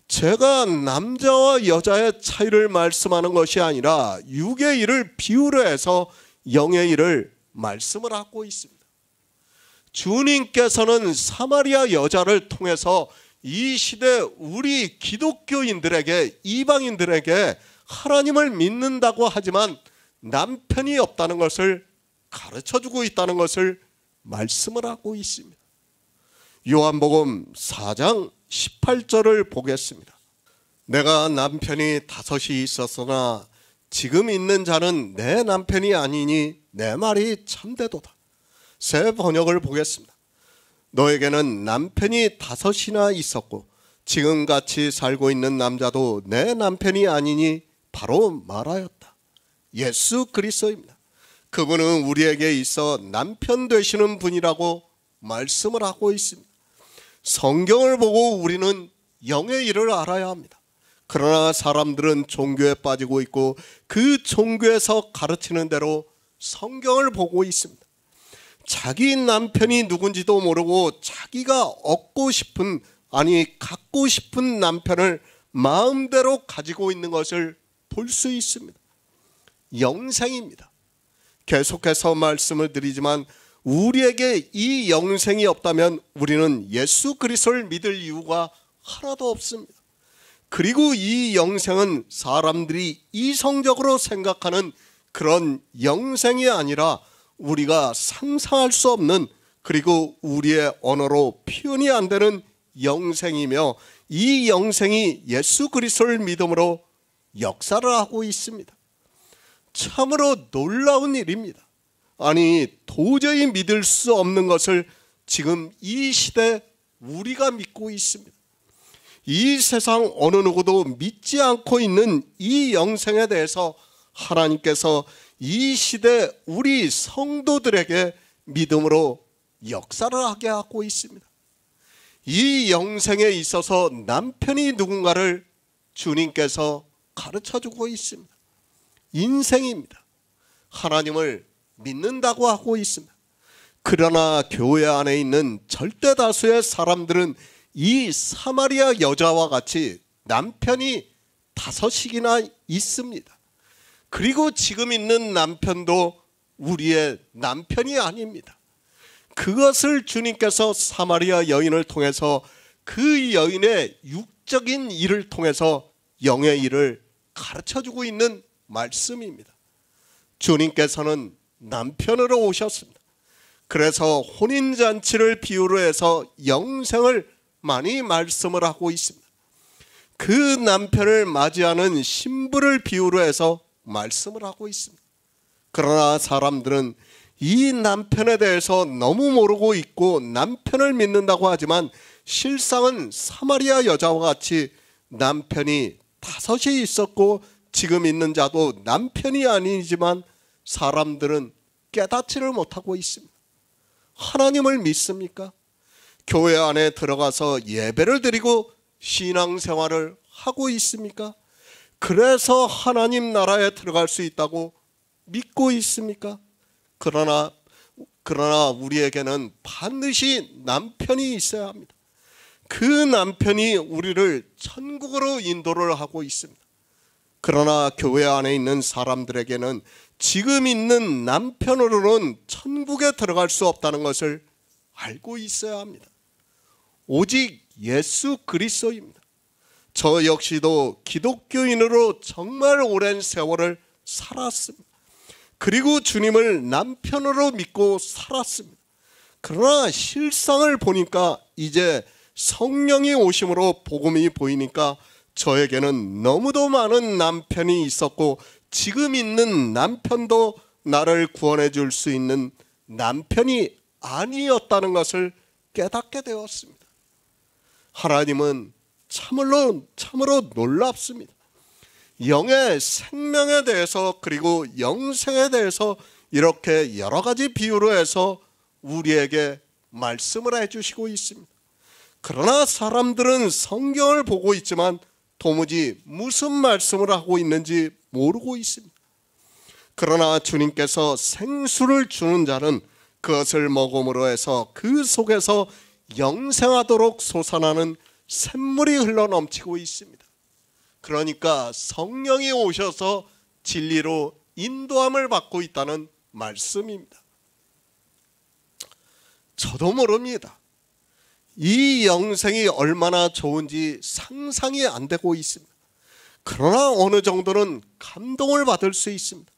제가 남자와 여자의 차이를 말씀하는 것이 아니라 육의 일을 비유로 해서 영의 일을 말씀을 하고 있습니다. 주님께서는 사마리아 여자를 통해서 이 시대 우리 기독교인들에게, 이방인들에게 하나님을 믿는다고 하지만 남편이 없다는 것을 가르쳐주고 있다는 것을 말씀을 하고 있습니다. 요한복음 4장 18절을 보겠습니다. 내가 남편이 5이 있었으나 지금 있는 자는 내 남편이 아니니 내 말이 참되도다. 새 번역을 보겠습니다. 너에게는 남편이 5이나 있었고 지금 같이 살고 있는 남자도 내 남편이 아니니 바로 말하였다. 예수 그리스도입니다. 그분은 우리에게 있어 남편 되시는 분이라고 말씀을 하고 있습니다. 성경을 보고 우리는 영의 일을 알아야 합니다. 그러나 사람들은 종교에 빠지고 있고 그 종교에서 가르치는 대로 성경을 보고 있습니다. 자기 남편이 누군지도 모르고 자기가 얻고 싶은, 아니 갖고 싶은 남편을 마음대로 가지고 있는 것을 볼 수 있습니다. 영생입니다. 계속해서 말씀을 드리지만 우리에게 이 영생이 없다면 우리는 예수 그리스도를 믿을 이유가 하나도 없습니다. 그리고 이 영생은 사람들이 이성적으로 생각하는 그런 영생이 아니라 우리가 상상할 수 없는, 그리고 우리의 언어로 표현이 안 되는 영생이며, 이 영생이 예수 그리스도를 믿음으로 역사를 하고 있습니다. 참으로 놀라운 일입니다. 아니 도저히 믿을 수 없는 것을 지금 이 시대 우리가 믿고 있습니다. 이 세상 어느 누구도 믿지 않고 있는 이 영생에 대해서 하나님께서 이 시대 우리 성도들에게 믿음으로 역사를 하게 하고 있습니다. 이 영생에 있어서 남편이 누군가를 주님께서 가르쳐주고 있습니다. 인생입니다. 하나님을 믿는다고 하고 있습니다. 그러나 교회 안에 있는 절대 다수의 사람들은 이 사마리아 여자와 같이 남편이 5이나 있습니다. 그리고 지금 있는 남편도 우리의 남편이 아닙니다. 그것을 주님께서 사마리아 여인을 통해서, 그 여인의 육적인 일을 통해서 영의 일을 가르쳐주고 있는 말씀입니다. 주님께서는 남편으로 오셨습니다. 그래서 혼인잔치를 비유로 해서 영생을 많이 말씀을 하고 있습니다. 그 남편을 맞이하는 신부를 비유로 해서 말씀을 하고 있습니다. 그러나 사람들은 이 남편에 대해서 너무 모르고 있고 남편을 믿는다고 하지만 실상은 사마리아 여자와 같이 남편이 5이 있었고 지금 있는 자도 남편이 아니지만 사람들은 깨닫지를 못하고 있습니다. 하나님을 믿습니까? 교회 안에 들어가서 예배를 드리고 신앙생활을 하고 있습니까? 그래서 하나님 나라에 들어갈 수 있다고 믿고 있습니까? 그러나 우리에게는 반드시 남편이 있어야 합니다. 그 남편이 우리를 천국으로 인도를 하고 있습니다. 그러나 교회 안에 있는 사람들에게는 지금 있는 남편으로는 천국에 들어갈 수 없다는 것을 알고 있어야 합니다. 오직 예수 그리스도입니다. 저 역시도 기독교인으로 정말 오랜 세월을 살았습니다. 그리고 주님을 남편으로 믿고 살았습니다. 그러나 실상을 보니까 이제 성령이 오심으로 복음이 보이니까 저에게는 너무도 많은 남편이 있었고 지금 있는 남편도 나를 구원해 줄 수 있는 남편이 아니었다는 것을 깨닫게 되었습니다. 하나님은 참으로 놀랍습니다. 영의 생명에 대해서 그리고 영생에 대해서 이렇게 여러 가지 비유로 해서 우리에게 말씀을 해주시고 있습니다. 그러나 사람들은 성경을 보고 있지만 도무지 무슨 말씀을 하고 있는지 모르고 있습니다. 그러나 주님께서 생수를 주는 자는 그것을 먹음으로 해서 그 속에서 영생하도록 솟아나는 샘물이 흘러넘치고 있습니다. 그러니까 성령이 오셔서 진리로 인도함을 받고 있다는 말씀입니다. 저도 모릅니다. 이 영생이 얼마나 좋은지 상상이 안 되고 있습니다. 그러나 어느 정도는 감동을 받을 수 있습니다.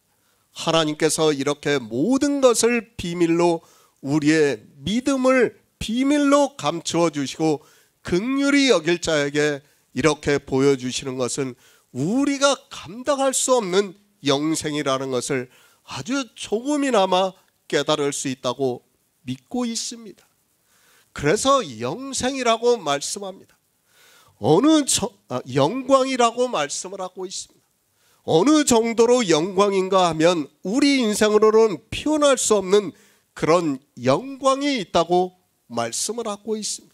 하나님께서 이렇게 모든 것을 비밀로, 우리의 믿음을 비밀로 감추어 주시고 긍휼히 여길 자에게 이렇게 보여주시는 것은 우리가 감당할 수 없는 영생이라는 것을 아주 조금이나마 깨달을 수 있다고 믿고 있습니다. 그래서 영생이라고 말씀합니다. 영광이라고 말씀을 하고 있습니다. 어느 정도로 영광인가 하면 우리 인생으로는 표현할 수 없는 그런 영광이 있다고 말씀을 하고 있습니다.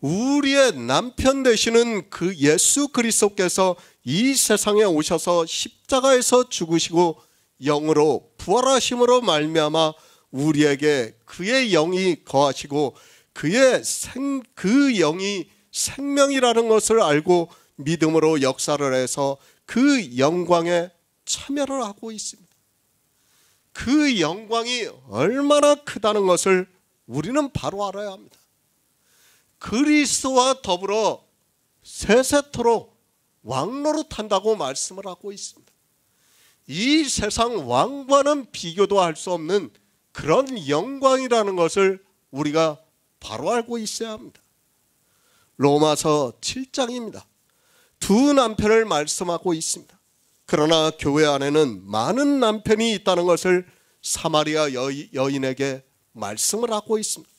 우리의 남편 되시는 그 예수 그리스도께서 이 세상에 오셔서 십자가에서 죽으시고 영으로 부활하심으로 말미암아 우리에게 그의 영이 거하시고 그 영이 생명이라는 것을 알고 믿음으로 역사를 해서 그 영광에 참여를 하고 있습니다. 그 영광이 얼마나 크다는 것을 우리는 바로 알아야 합니다. 그리스도와 더불어 세세토록 왕노릇한다고 말씀을 하고 있습니다. 이 세상 왕과는 비교도 할 수 없는 그런 영광이라는 것을 우리가 바로 알고 있어야 합니다. 로마서 7장입니다. 두 남편을 말씀하고 있습니다. 그러나 교회 안에는 많은 남편이 있다는 것을 사마리아 여인에게 말씀을 하고 있습니다.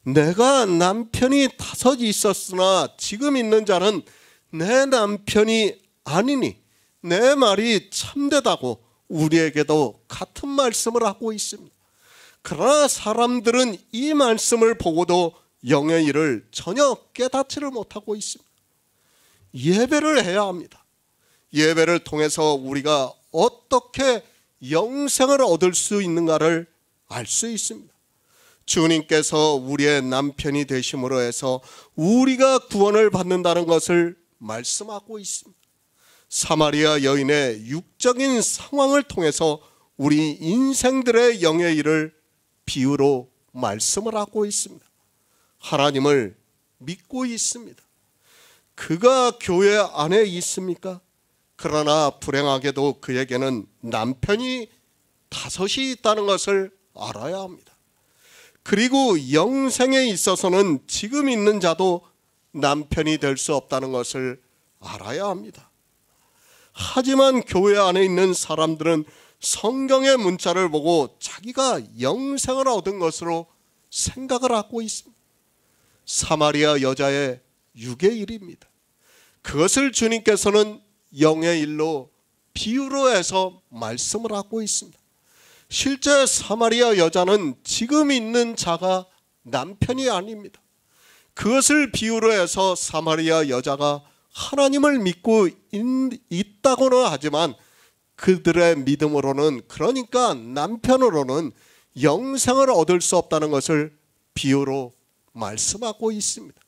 내가 남편이 5 있었으나 지금 있는 자는 내 남편이 아니니 내 말이 참되다고 우리에게도 같은 말씀을 하고 있습니다. 그러나 사람들은 이 말씀을 보고도 영의 일을 전혀 깨닫지를 못하고 있습니다. 예배를 해야 합니다. 예배를 통해서 우리가 어떻게 영생을 얻을 수 있는가를 알 수 있습니다. 주님께서 우리의 남편이 되심으로 해서 우리가 구원을 받는다는 것을 말씀하고 있습니다. 사마리아 여인의 육적인 상황을 통해서 우리 인생들의 영의 일을 비유로 말씀을 하고 있습니다. 하나님을 믿고 있습니다. 그가 교회 안에 있습니까? 그러나 불행하게도 그에게는 남편이 5이 있다는 것을 알아야 합니다. 그리고 영생에 있어서는 지금 있는 자도 남편이 될 수 없다는 것을 알아야 합니다. 하지만 교회 안에 있는 사람들은 성경의 문자를 보고 자기가 영생을 얻은 것으로 생각을 하고 있습니다. 사마리아 여자의 육의 일입니다. 그것을 주님께서는 영의 일로 비유로 해서 말씀을 하고 있습니다. 실제 사마리아 여자는 지금 있는 자가 남편이 아닙니다. 그것을 비유로 해서 사마리아 여자가 하나님을 믿고 있다고는 하지만 그들의 믿음으로는, 그러니까 남편으로는 영생을 얻을 수 없다는 것을 비유로 말씀하고 있습니다.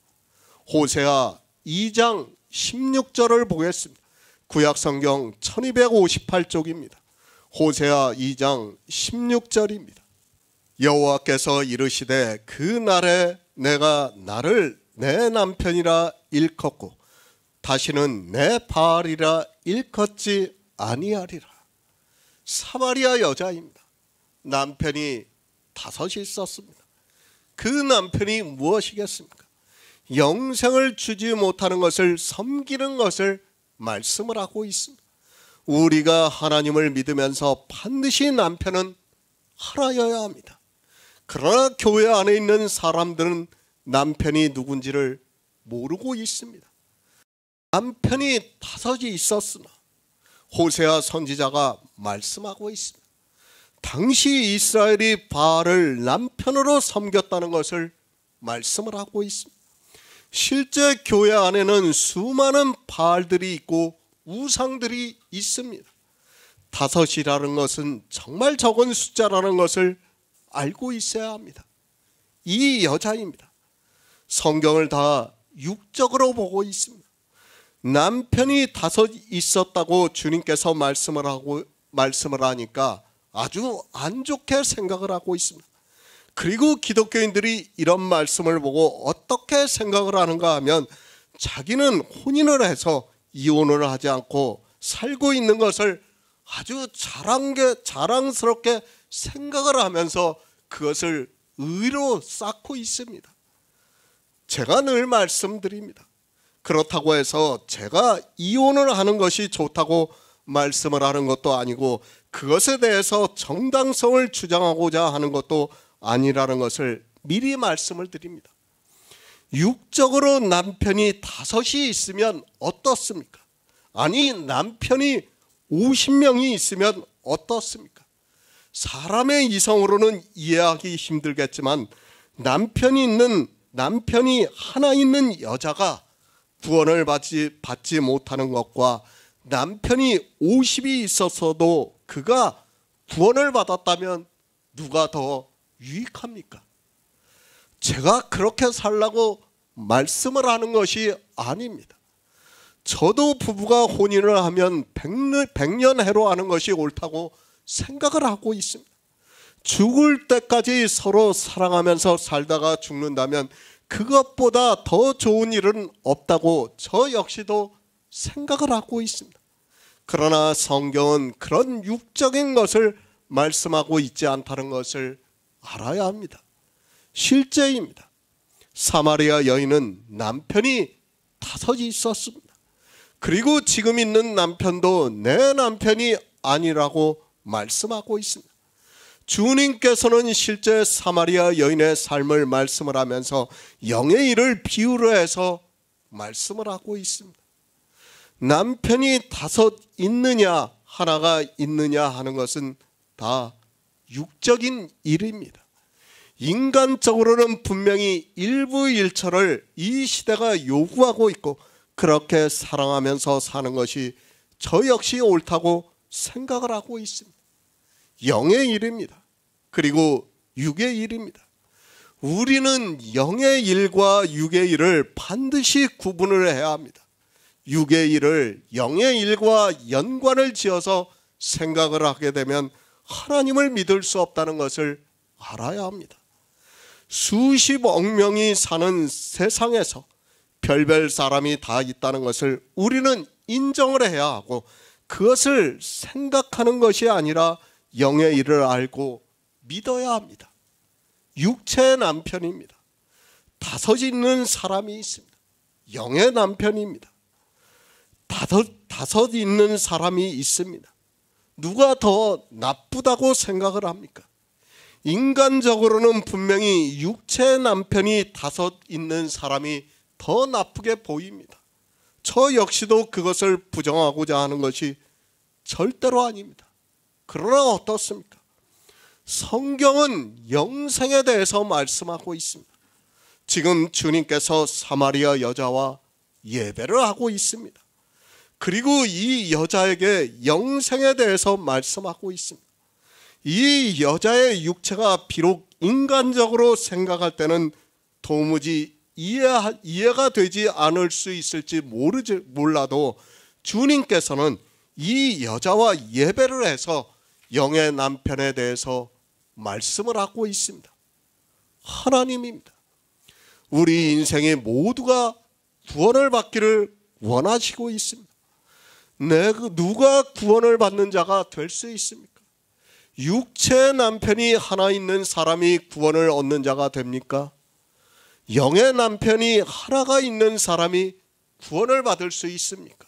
호세아 2장 16절을 보겠습니다. 구약성경 1258쪽입니다. 호세아 2장 16절입니다. 여호와께서 이르시되 그 날에 내가 나를 내 남편이라 일컫고 다시는 내 바알이라 일컫지 아니하리라. 사마리아 여자입니다. 남편이 5이 있었습니다. 그 남편이 무엇이겠습니까? 영생을 주지 못하는 것을 섬기는 것을 말씀을 하고 있습니다. 우리가 하나님을 믿으면서 반드시 남편은 하나여야 합니다. 그러나 교회 안에 있는 사람들은 남편이 누군지를 모르고 있습니다. 남편이 5이 있었으나 호세아 선지자가 말씀하고 있습니다. 당시 이스라엘이 바알을 남편으로 섬겼다는 것을 말씀을 하고 있습니다. 실제 교회 안에는 수많은 바알들이 있고 우상들이 있습니다. 5이라는 것은 정말 적은 숫자라는 것을 알고 있어야 합니다. 이 여자입니다. 성경을 다 육적으로 보고 있습니다. 남편이 5 있었다고 주님께서 말씀을 하니까 아주 안 좋게 생각을 하고 있습니다. 그리고 기독교인들이 이런 말씀을 보고 어떻게 생각을 하는가 하면 자기는 혼인을 해서 이혼을 하지 않고 살고 있는 것을 아주 자랑스럽게 생각을 하면서 그것을 의로 쌓고 있습니다. 제가 늘 말씀드립니다. 그렇다고 해서 제가 이혼을 하는 것이 좋다고 말씀을 하는 것도 아니고 그것에 대해서 정당성을 주장하고자 하는 것도 아니라는 것을 미리 말씀을 드립니다. 육적으로 남편이 5이 있으면 어떻습니까? 아니 남편이 50명이 있으면 어떻습니까? 사람의 이성으로는 이해하기 힘들겠지만 남편이 하나 있는 여자가 구원을 받지 못하는 것과 남편이 50이 있었어도 그가 구원을 받았다면 누가 더 유익합니까? 제가 그렇게 살라고 말씀을 하는 것이 아닙니다. 저도 부부가 혼인을 하면 100년 해로 하는 것이 옳다고 생각을 하고 있습니다. 죽을 때까지 서로 사랑하면서 살다가 죽는다면 그것보다 더 좋은 일은 없다고 저 역시도 생각을 하고 있습니다. 그러나 성경은 그런 육적인 것을 말씀하고 있지 않다는 것을 알아야 합니다. 실제입니다. 사마리아 여인은 남편이 5이 있었습니다. 그리고 지금 있는 남편도 내 남편이 아니라고 말씀하고 있습니다. 주님께서는 실제 사마리아 여인의 삶을 말씀을 하면서 영의 일을 비유로 해서 말씀을 하고 있습니다. 남편이 5 있느냐 하나가 있느냐 하는 것은 다 육적인 일입니다. 인간적으로는 분명히 일부일처를 이 시대가 요구하고 있고 그렇게 사랑하면서 사는 것이 저 역시 옳다고 생각을 하고 있습니다. 영의 일입니다. 그리고 육의 일입니다. 우리는 영의 일과 육의 일을 반드시 구분을 해야 합니다. 육의 일을 영의 일과 연관을 지어서 생각을 하게 되면 하나님을 믿을 수 없다는 것을 알아야 합니다. 수십억 명이 사는 세상에서 별별 사람이 다 있다는 것을 우리는 인정을 해야 하고 그것을 생각하는 것이 아니라 영의 일을 알고 믿어야 합니다. 육체의 남편입니다. 5 있는 사람이 있습니다. 영의 남편입니다. 5 있는 사람이 있습니다. 누가 더 나쁘다고 생각을 합니까? 인간적으로는 분명히 육체의 남편이 5 있는 사람이 더 나쁘게 보입니다. 저 역시도 그것을 부정하고자 하는 것이 절대로 아닙니다. 그러나 어떻습니까? 성경은 영생에 대해서 말씀하고 있습니다. 지금 주님께서 사마리아 여자와 예배를 하고 있습니다. 그리고 이 여자에게 영생에 대해서 말씀하고 있습니다. 이 여자의 육체가 비록 인간적으로 생각할 때는 도무지 이해가 되지 않을 수 있을지 몰라도 주님께서는 이 여자와 예배를 해서 영의 남편에 대해서 말씀을 하고 있습니다. 하나님입니다. 우리 인생의 모두가 구원을 받기를 원하시고 있습니다. 누가 구원을 받는 자가 될 수 있습니까? 육체의 남편이 하나 있는 사람이 구원을 얻는 자가 됩니까? 영의 남편이 하나가 있는 사람이 구원을 받을 수 있습니까?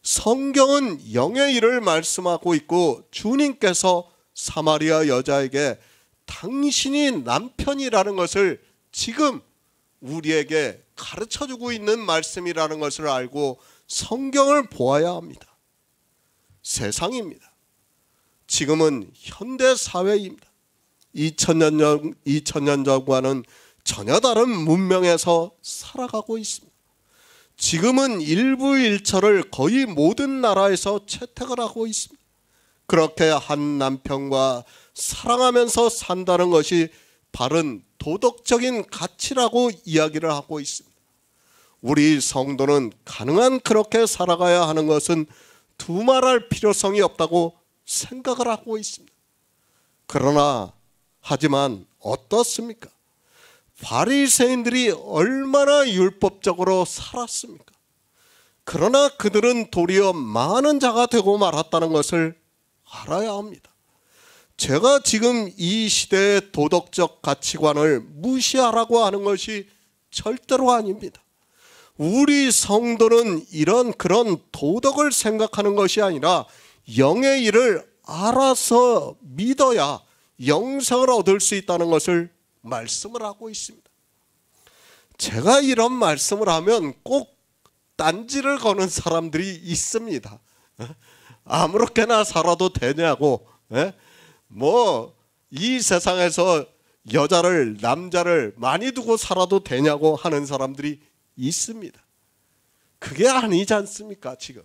성경은 영의 일을 말씀하고 있고 주님께서 사마리아 여자에게 당신이 남편이라는 것을 지금 우리에게 가르쳐주고 있는 말씀이라는 것을 알고 성경을 보아야 합니다. 세상입니다. 지금은 현대사회입니다. 2000년 전과는 전혀 다른 문명에서 살아가고 있습니다. 지금은 일부일처를 거의 모든 나라에서 채택을 하고 있습니다. 그렇게 한 남편과 사랑하면서 산다는 것이 바른 도덕적인 가치라고 이야기를 하고 있습니다. 우리 성도는 가능한 그렇게 살아가야 하는 것은 두말할 필요성이 없다고 생각을 하고 있습니다. 그러나 하지만 어떻습니까? 바리새인들이 얼마나 율법적으로 살았습니까? 그러나 그들은 도리어 많은 자가 되고 말았다는 것을 알아야 합니다. 제가 지금 이 시대의 도덕적 가치관을 무시하라고 하는 것이 절대로 아닙니다. 우리 성도는 그런 도덕을 생각하는 것이 아니라 영의 일을 알아서 믿어야 영생을 얻을 수 있다는 것을 말씀을 하고 있습니다. 제가 이런 말씀을 하면 꼭 딴지를 거는 사람들이 있습니다. 아무렇게나 살아도 되냐고, 이 세상에서 여자를 남자를 많이 두고 살아도 되냐고 하는 사람들이 있습니다. 그게 아니지 않습니까? 지금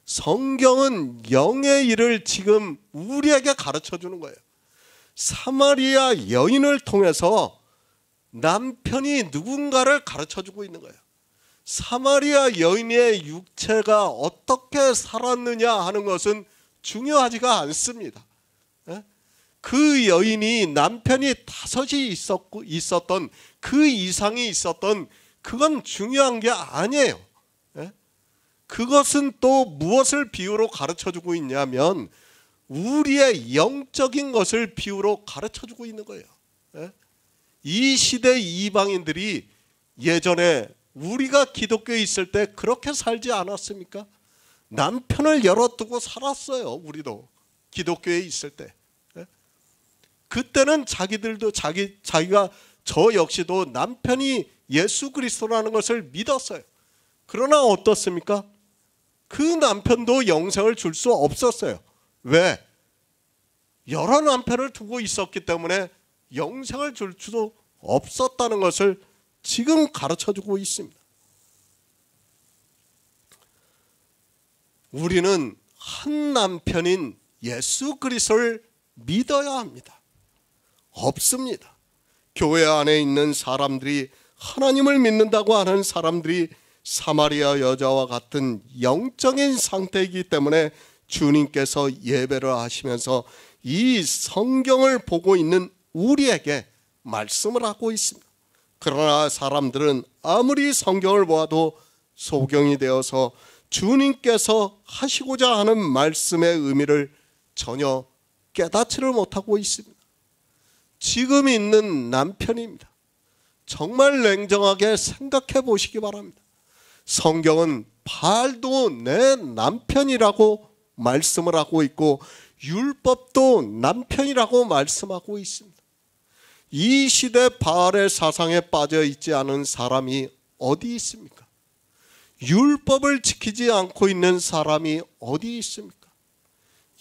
성경은 영의 일을 지금 우리에게 가르쳐 주는 거예요. 사마리아 여인을 통해서 남편이 누군가를 가르쳐 주고 있는 거예요. 사마리아 여인의 육체가 어떻게 살았느냐 하는 것은 중요하지가 않습니다. 그 여인이 남편이 5이 있었던 그 이상이 있었던 그건 중요한 게 아니에요. 그것은 또 무엇을 비유로 가르쳐주고 있냐면 우리의 영적인 것을 비유로 가르쳐주고 있는 거예요. 이 시대 이방인들이 예전에 우리가 기독교에 있을 때 그렇게 살지 않았습니까? 남편을 열어두고 살았어요. 우리도 기독교에 있을 때. 그때는 자기들도 자기가 저 역시도 남편이 예수 그리스도라는 것을 믿었어요. 그러나 어떻습니까? 그 남편도 영생을 줄 수 없었어요. 왜? 여러 남편을 두고 있었기 때문에 영생을 줄 수도 없었다는 것을 지금 가르쳐주고 있습니다. 우리는 한 남편인 예수 그리스도를 믿어야 합니다. 없습니다. 교회 안에 있는 사람들이 하나님을 믿는다고 하는 사람들이 사마리아 여자와 같은 영적인 상태이기 때문에 주님께서 예배를 하시면서 이 성경을 보고 있는 우리에게 말씀을 하고 있습니다. 그러나 사람들은 아무리 성경을 보아도 소경이 되어서 주님께서 하시고자 하는 말씀의 의미를 전혀 깨닫지를 못하고 있습니다. 지금 있는 남편입니다. 정말 냉정하게 생각해 보시기 바랍니다. 성경은 바알도 내 남편이라고 말씀을 하고 있고 율법도 남편이라고 말씀하고 있습니다. 이 시대 바알의 사상에 빠져 있지 않은 사람이 어디 있습니까? 율법을 지키지 않고 있는 사람이 어디 있습니까?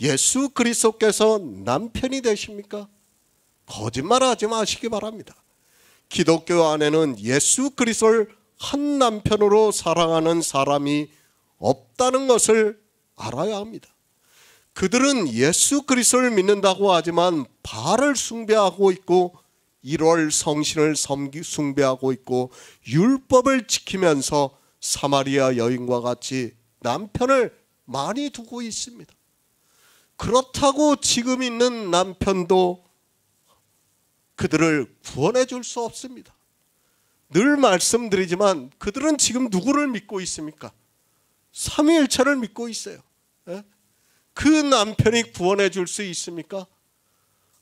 예수 그리스도께서 남편이 되십니까? 거짓말하지 마시기 바랍니다. 기독교 안에는 예수 그리스도를 한 남편으로 사랑하는 사람이 없다는 것을 알아야 합니다. 그들은 예수 그리스도를 믿는다고 하지만 바알을 숭배하고 있고 1월 성신을 숭배하고 있고 율법을 지키면서 사마리아 여인과 같이 남편을 많이 두고 있습니다. 그렇다고 지금 있는 남편도 그들을 구원해 줄 수 없습니다. 늘 말씀드리지만 그들은 지금 누구를 믿고 있습니까? 삼위일체를 믿고 있어요. 그 남편이 구원해 줄 수 있습니까?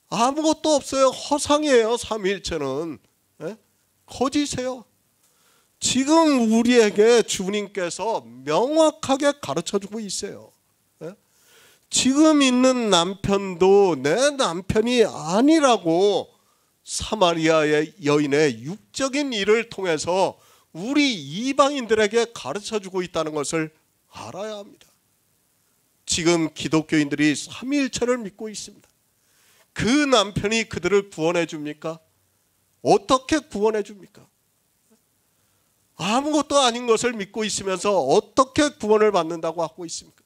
아무것도 없어요. 허상이에요. 삼위일체는. 거짓이에요. 지금 우리에게 주님께서 명확하게 가르쳐주고 있어요. 지금 있는 남편도 내 남편이 아니라고 사마리아의 여인의 육적인 일을 통해서 우리 이방인들에게 가르쳐주고 있다는 것을 알아야 합니다. 지금 기독교인들이 삼위일체를 믿고 있습니다. 그 남편이 그들을 구원해 줍니까? 어떻게 구원해 줍니까? 아무것도 아닌 것을 믿고 있으면서 어떻게 구원을 받는다고 하고 있습니까?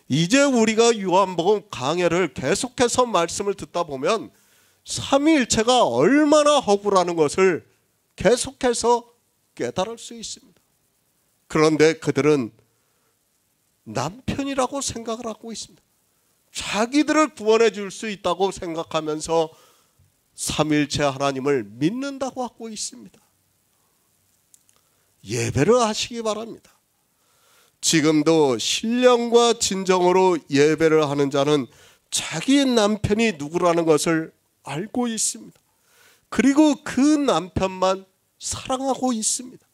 이제 우리가 요한복음 강해를 계속해서 말씀을 듣다 보면 삼위일체가 얼마나 허구라는 것을 계속해서 깨달을 수 있습니다. 그런데 그들은 남편이라고 생각을 하고 있습니다. 자기들을 구원해 줄 수 있다고 생각하면서 삼일체 하나님을 믿는다고 하고 있습니다. 예배를 하시기 바랍니다. 지금도 신령과 진정으로 예배를 하는 자는 자기 남편이 누구라는 것을 알고 있습니다. 그리고 그 남편만 사랑하고 있습니다.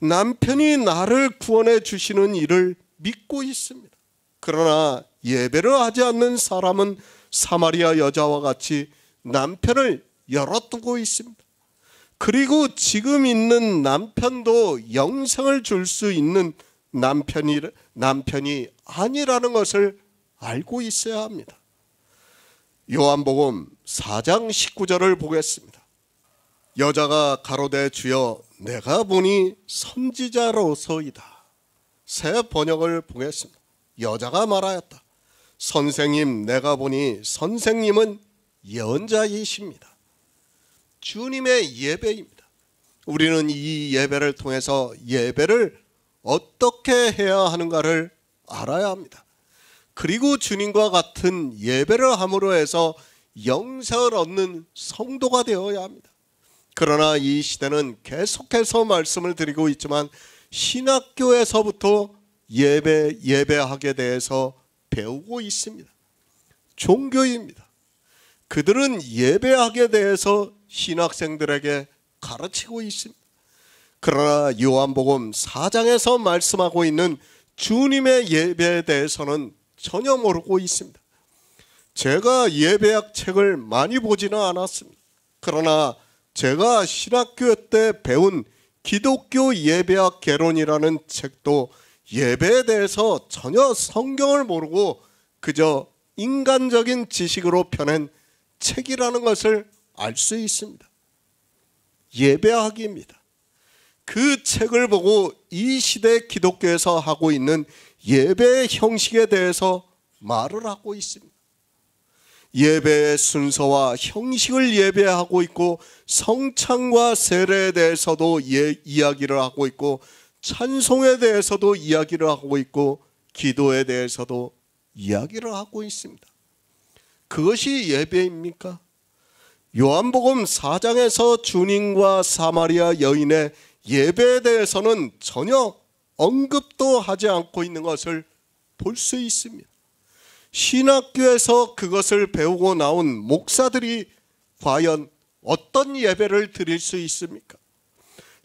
남편이 나를 구원해 주시는 일을 믿고 있습니다. 그러나 예배를 하지 않는 사람은 사마리아 여자와 같이 남편을 열어두고 있습니다. 그리고 지금 있는 남편도 영생을 줄 수 있는 남편이 아니라는 것을 알고 있어야 합니다. 요한복음 4장 19절을 보겠습니다. 여자가 가로되 주여 내가 보니 선지자로서이다. 새 번역을 보겠습니다. 여자가 말하였다. 선생님, 내가 보니 선생님은 예언자이십니다. 주님의 예배입니다. 우리는 이 예배를 통해서 예배를 어떻게 해야 하는가를 알아야 합니다. 그리고 주님과 같은 예배를 함으로 해서 영생을 얻는 성도가 되어야 합니다. 그러나 이 시대는 계속해서 말씀을 드리고 있지만 신학교에서부터 예배하게 대해서 배우고 있습니다. 종교입니다. 그들은 예배하게 대해서 신학생들에게 가르치고 있습니다. 그러나 요한복음 4장에서 말씀하고 있는 주님의 예배에 대해서는 전혀 모르고 있습니다. 제가 예배학 책을 많이 보지는 않았습니다. 그러나 제가 신학교 때 배운 기독교 예배학 개론이라는 책도 예배에 대해서 전혀 성경을 모르고 그저 인간적인 지식으로 펴낸 책이라는 것을 알 수 있습니다. 예배학입니다. 그 책을 보고 이 시대 기독교에서 하고 있는 예배의 형식에 대해서 말을 하고 있습니다. 예배의 순서와 형식을 예배하고 있고 성찬과 세례에 대해서도 이야기를 하고 있고 찬송에 대해서도 이야기를 하고 있고 기도에 대해서도 이야기를 하고 있습니다. 그것이 예배입니까? 요한복음 4장에서 주님과 사마리아 여인의 예배에 대해서는 전혀 언급도 하지 않고 있는 것을 볼 수 있습니다. 신학교에서 그것을 배우고 나온 목사들이 과연 어떤 예배를 드릴 수 있습니까?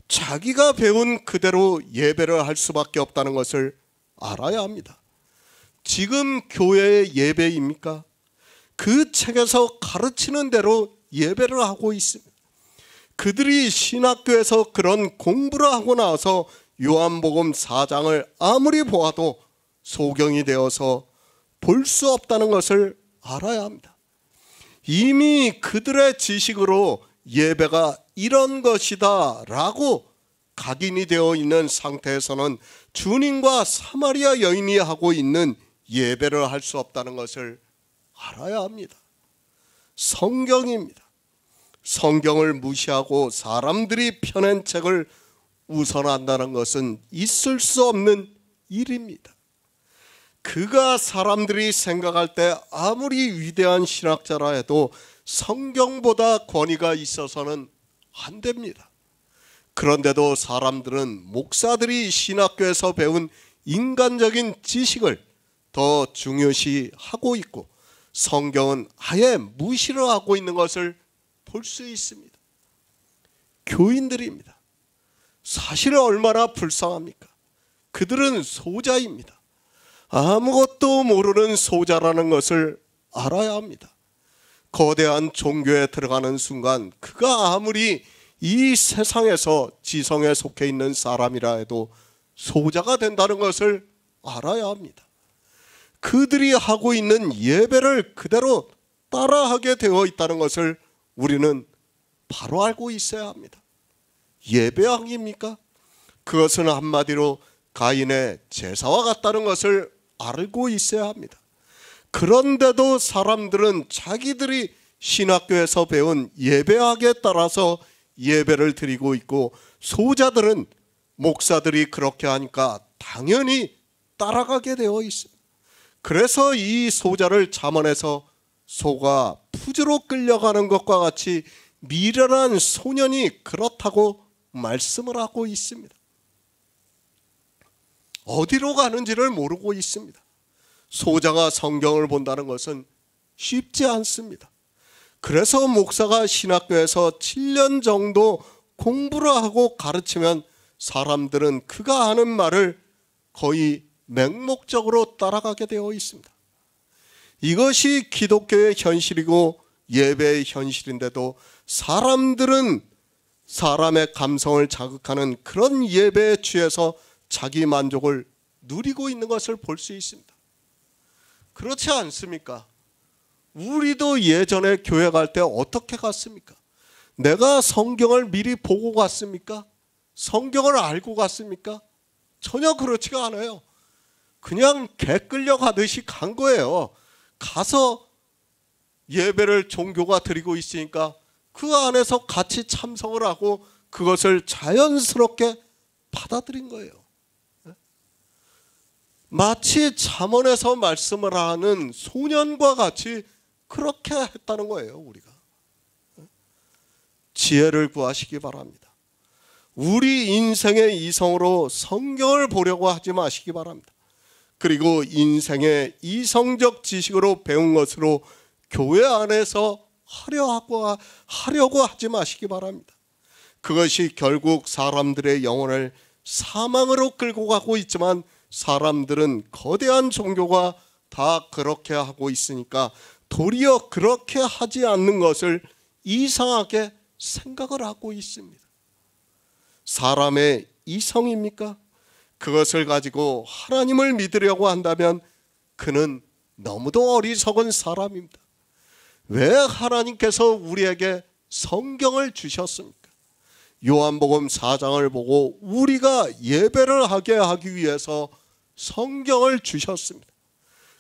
자기가 배운 그대로 예배를 할 수밖에 없다는 것을 알아야 합니다. 지금 교회의 예배입니까? 그 책에서 가르치는 대로 예배를 하고 있습니다. 그들이 신학교에서 그런 공부를 하고 나서 요한복음 4장을 아무리 보아도 소경이 되어서 볼 수 없다는 것을 알아야 합니다. 이미 그들의 지식으로 예배가 이런 것이다 라고 각인이 되어 있는 상태에서는 주님과 사마리아 여인이 하고 있는 예배를 할 수 없다는 것을 알아야 합니다. 성경입니다. 성경을 무시하고 사람들이 펴낸 책을 우선한다는 것은 있을 수 없는 일입니다. 그가 사람들이 생각할 때 아무리 위대한 신학자라 해도 성경보다 권위가 있어서는 안 됩니다. 그런데도 사람들은 목사들이 신학교에서 배운 인간적인 지식을 더 중요시하고 있고 성경은 아예 무시를 하고 있는 것을 볼 수 있습니다. 교인들입니다. 사실 얼마나 불쌍합니까? 그들은 소자입니다. 아무것도 모르는 소자라는 것을 알아야 합니다. 거대한 종교에 들어가는 순간 그가 아무리 이 세상에서 지성에 속해 있는 사람이라 해도 소자가 된다는 것을 알아야 합니다. 그들이 하고 있는 예배를 그대로 따라하게 되어 있다는 것을 우리는 바로 알고 있어야 합니다. 예배학입니까? 그것은 한마디로 가인의 제사와 같다는 것을 알고 있어야 합니다. 그런데도 사람들은 자기들이 신학교에서 배운 예배학에 따라서 예배를 드리고 있고 소자들은 목사들이 그렇게 하니까 당연히 따라가게 되어 있습니다. 그래서 이 소자를 잠언에서 소가 푸주로 끌려가는 것과 같이 미련한 소년이 그렇다고 말씀을 하고 있습니다. 어디로 가는지를 모르고 있습니다. 소자가 성경을 본다는 것은 쉽지 않습니다. 그래서 목사가 신학교에서 7년 정도 공부를 하고 가르치면 사람들은 그가 하는 말을 거의 맹목적으로 따라가게 되어 있습니다. 이것이 기독교의 현실이고 예배의 현실인데도 사람들은 사람의 감성을 자극하는 그런 예배에 취해서 자기 만족을 누리고 있는 것을 볼 수 있습니다. 그렇지 않습니까? 우리도 예전에 교회 갈 때 어떻게 갔습니까? 내가 성경을 미리 보고 갔습니까? 성경을 알고 갔습니까? 전혀 그렇지가 않아요. 그냥 개 끌려가듯이 간 거예요. 가서 예배를 종교가 드리고 있으니까 그 안에서 같이 참석을 하고 그것을 자연스럽게 받아들인 거예요. 마치 잠언에서 말씀을 하는 소년과 같이 그렇게 했다는 거예요. 우리가 지혜를 구하시기 바랍니다. 우리 인생의 이성으로 성경을 보려고 하지 마시기 바랍니다. 그리고 인생의 이성적 지식으로 배운 것으로 교회 안에서 하려고 하지 마시기 바랍니다. 그것이 결국 사람들의 영혼을 사망으로 끌고 가고 있지만 사람들은 거대한 종교가 다 그렇게 하고 있으니까 도리어 그렇게 하지 않는 것을 이상하게 생각을 하고 있습니다. 사람의 이성입니까? 그것을 가지고 하나님을 믿으려고 한다면 그는 너무도 어리석은 사람입니다. 왜 하나님께서 우리에게 성경을 주셨습니까? 요한복음 4장을 보고 우리가 예배를 하게 하기 위해서 성경을 주셨습니다.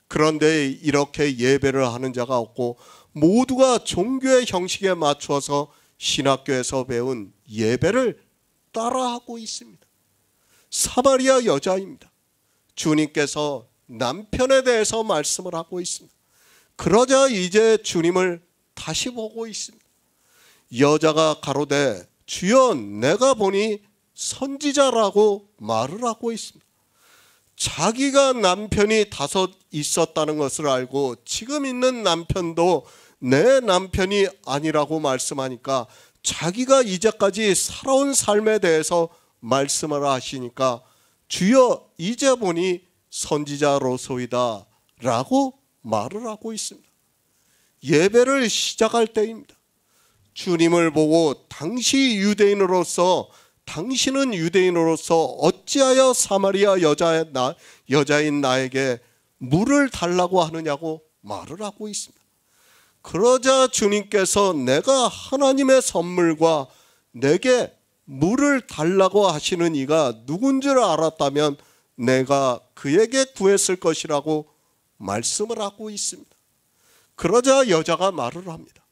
그런데 이렇게 예배를 하는 자가 없고 모두가 종교의 형식에 맞추어서 신학교에서 배운 예배를 따라하고 있습니다. 사마리아 여자입니다. 주님께서 남편에 대해서 말씀을 하고 있습니다. 그러자 이제 주님을 다시 보고 있습니다. 여자가 가로되 주여 내가 보니 선지자라고 말을 하고 있습니다. 자기가 남편이 5 있었다는 것을 알고 지금 있는 남편도 내 남편이 아니라고 말씀하니까 자기가 이제까지 살아온 삶에 대해서 말씀을 하시니까 주여 이제 보니 선지자로소이다 라고 말을 하고 있습니다. 예배를 시작할 때입니다. 주님을 보고 당신은 유대인으로서 어찌하여 사마리아 여자인 나에게 물을 달라고 하느냐고 말을 하고 있습니다. 그러자 주님께서 내가 하나님의 선물과 내게 물을 달라고 하시는 이가 누군 줄 알았다면 내가 그에게 구했을 것이라고 말씀을 하고 있습니다. 그러자 여자가 말을 합니다.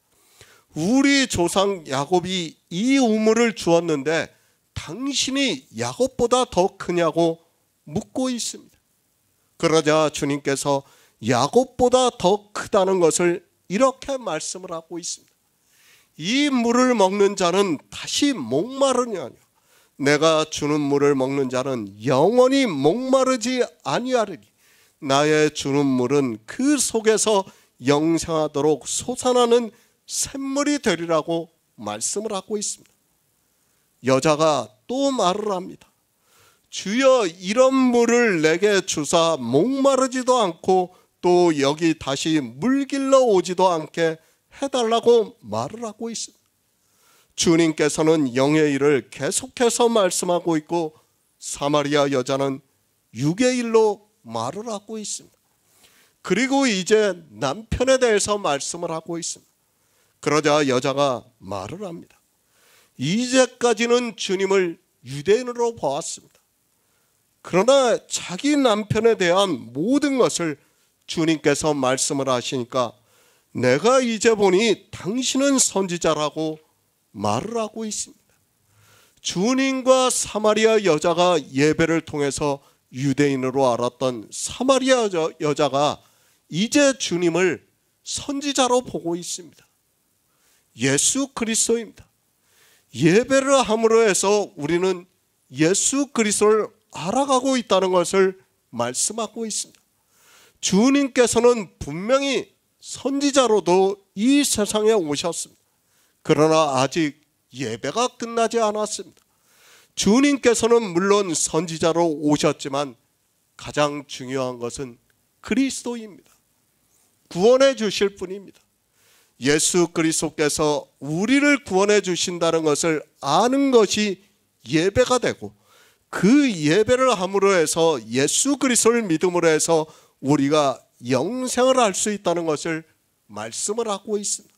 우리 조상 야곱이 이 우물을 주었는데 당신이 야곱보다 더 크냐고 묻고 있습니다. 그러자 주님께서 야곱보다 더 크다는 것을 이렇게 말씀을 하고 있습니다. 이 물을 먹는 자는 다시 목마르냐뇨. 내가 주는 물을 먹는 자는 영원히 목마르지 아니하리니 나의 주는 물은 그 속에서 영생하도록 솟아나는 샘물이 되리라고 말씀을 하고 있습니다. 여자가 또 말을 합니다. 주여 이런 물을 내게 주사 목마르지도 않고 또 여기 다시 물 길러 오지도 않게 해달라고 말을 하고 있습니다. 주님께서는 영의 일을 계속해서 말씀하고 있고 사마리아 여자는 육의 일로 말을 하고 있습니다. 그리고 이제 남편에 대해서 말씀을 하고 있습니다. 그러자 여자가 말을 합니다. 이제까지는 주님을 유대인으로 보았습니다. 그러나 자기 남편에 대한 모든 것을 주님께서 말씀을 하시니까 내가 이제 보니 당신은 선지자라고 말을 하고 있습니다. 주님과 사마리아 여자가 예배를 통해서 유대인으로 알았던 사마리아 여자가 이제 주님을 선지자로 보고 있습니다. 예수 그리스도입니다. 예배를 함으로 해서 우리는 예수 그리스도를 알아가고 있다는 것을 말씀하고 있습니다. 주님께서는 분명히 선지자로도 이 세상에 오셨습니다. 그러나 아직 예배가 끝나지 않았습니다. 주님께서는 물론 선지자로 오셨지만 가장 중요한 것은 그리스도입니다. 구원해 주실 분입니다. 예수 그리스도께서 우리를 구원해 주신다는 것을 아는 것이 예배가 되고, 그 예배를 함으로 해서 예수 그리스도를 믿음으로 해서 우리가 영생을 할 수 있다는 것을 말씀을 하고 있습니다.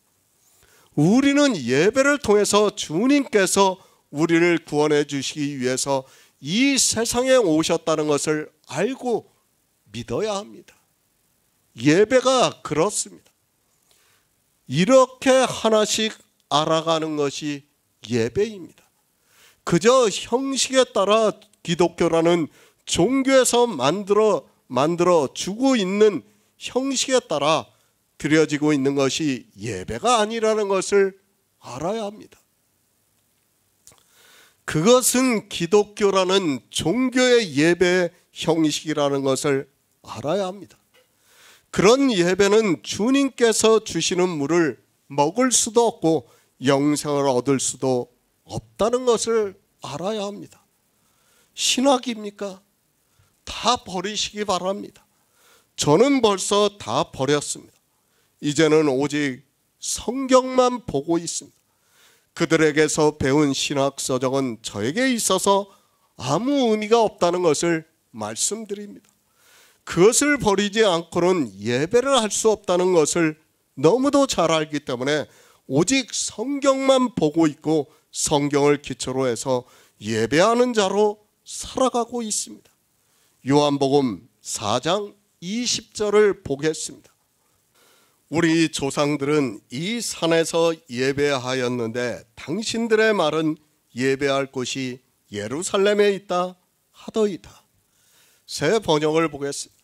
우리는 예배를 통해서 주님께서 우리를 구원해 주시기 위해서 이 세상에 오셨다는 것을 알고 믿어야 합니다. 예배가 그렇습니다. 이렇게 하나씩 알아가는 것이 예배입니다. 그저 형식에 따라 기독교라는 종교에서 만들어 주고 있는 형식에 따라 드려지고 있는 것이 예배가 아니라는 것을 알아야 합니다. 그것은 기독교라는 종교의 예배 형식이라는 것을 알아야 합니다. 그런 예배는 주님께서 주시는 물을 먹을 수도 없고 영생을 얻을 수도 없다는 것을 알아야 합니다. 신학입니까? 다 버리시기 바랍니다. 저는 벌써 다 버렸습니다. 이제는 오직 성경만 보고 있습니다. 그들에게서 배운 신학 서적은 저에게 있어서 아무 의미가 없다는 것을 말씀드립니다. 그것을 버리지 않고는 예배를 할 수 없다는 것을 너무도 잘 알기 때문에 오직 성경만 보고 있고 성경을 기초로 해서 예배하는 자로 살아가고 있습니다. 요한복음 4장 20절을 보겠습니다. 우리 조상들은 이 산에서 예배하였는데 당신들의 말은 예배할 곳이 예루살렘에 있다 하더이다. 새 번역을 보겠습니다.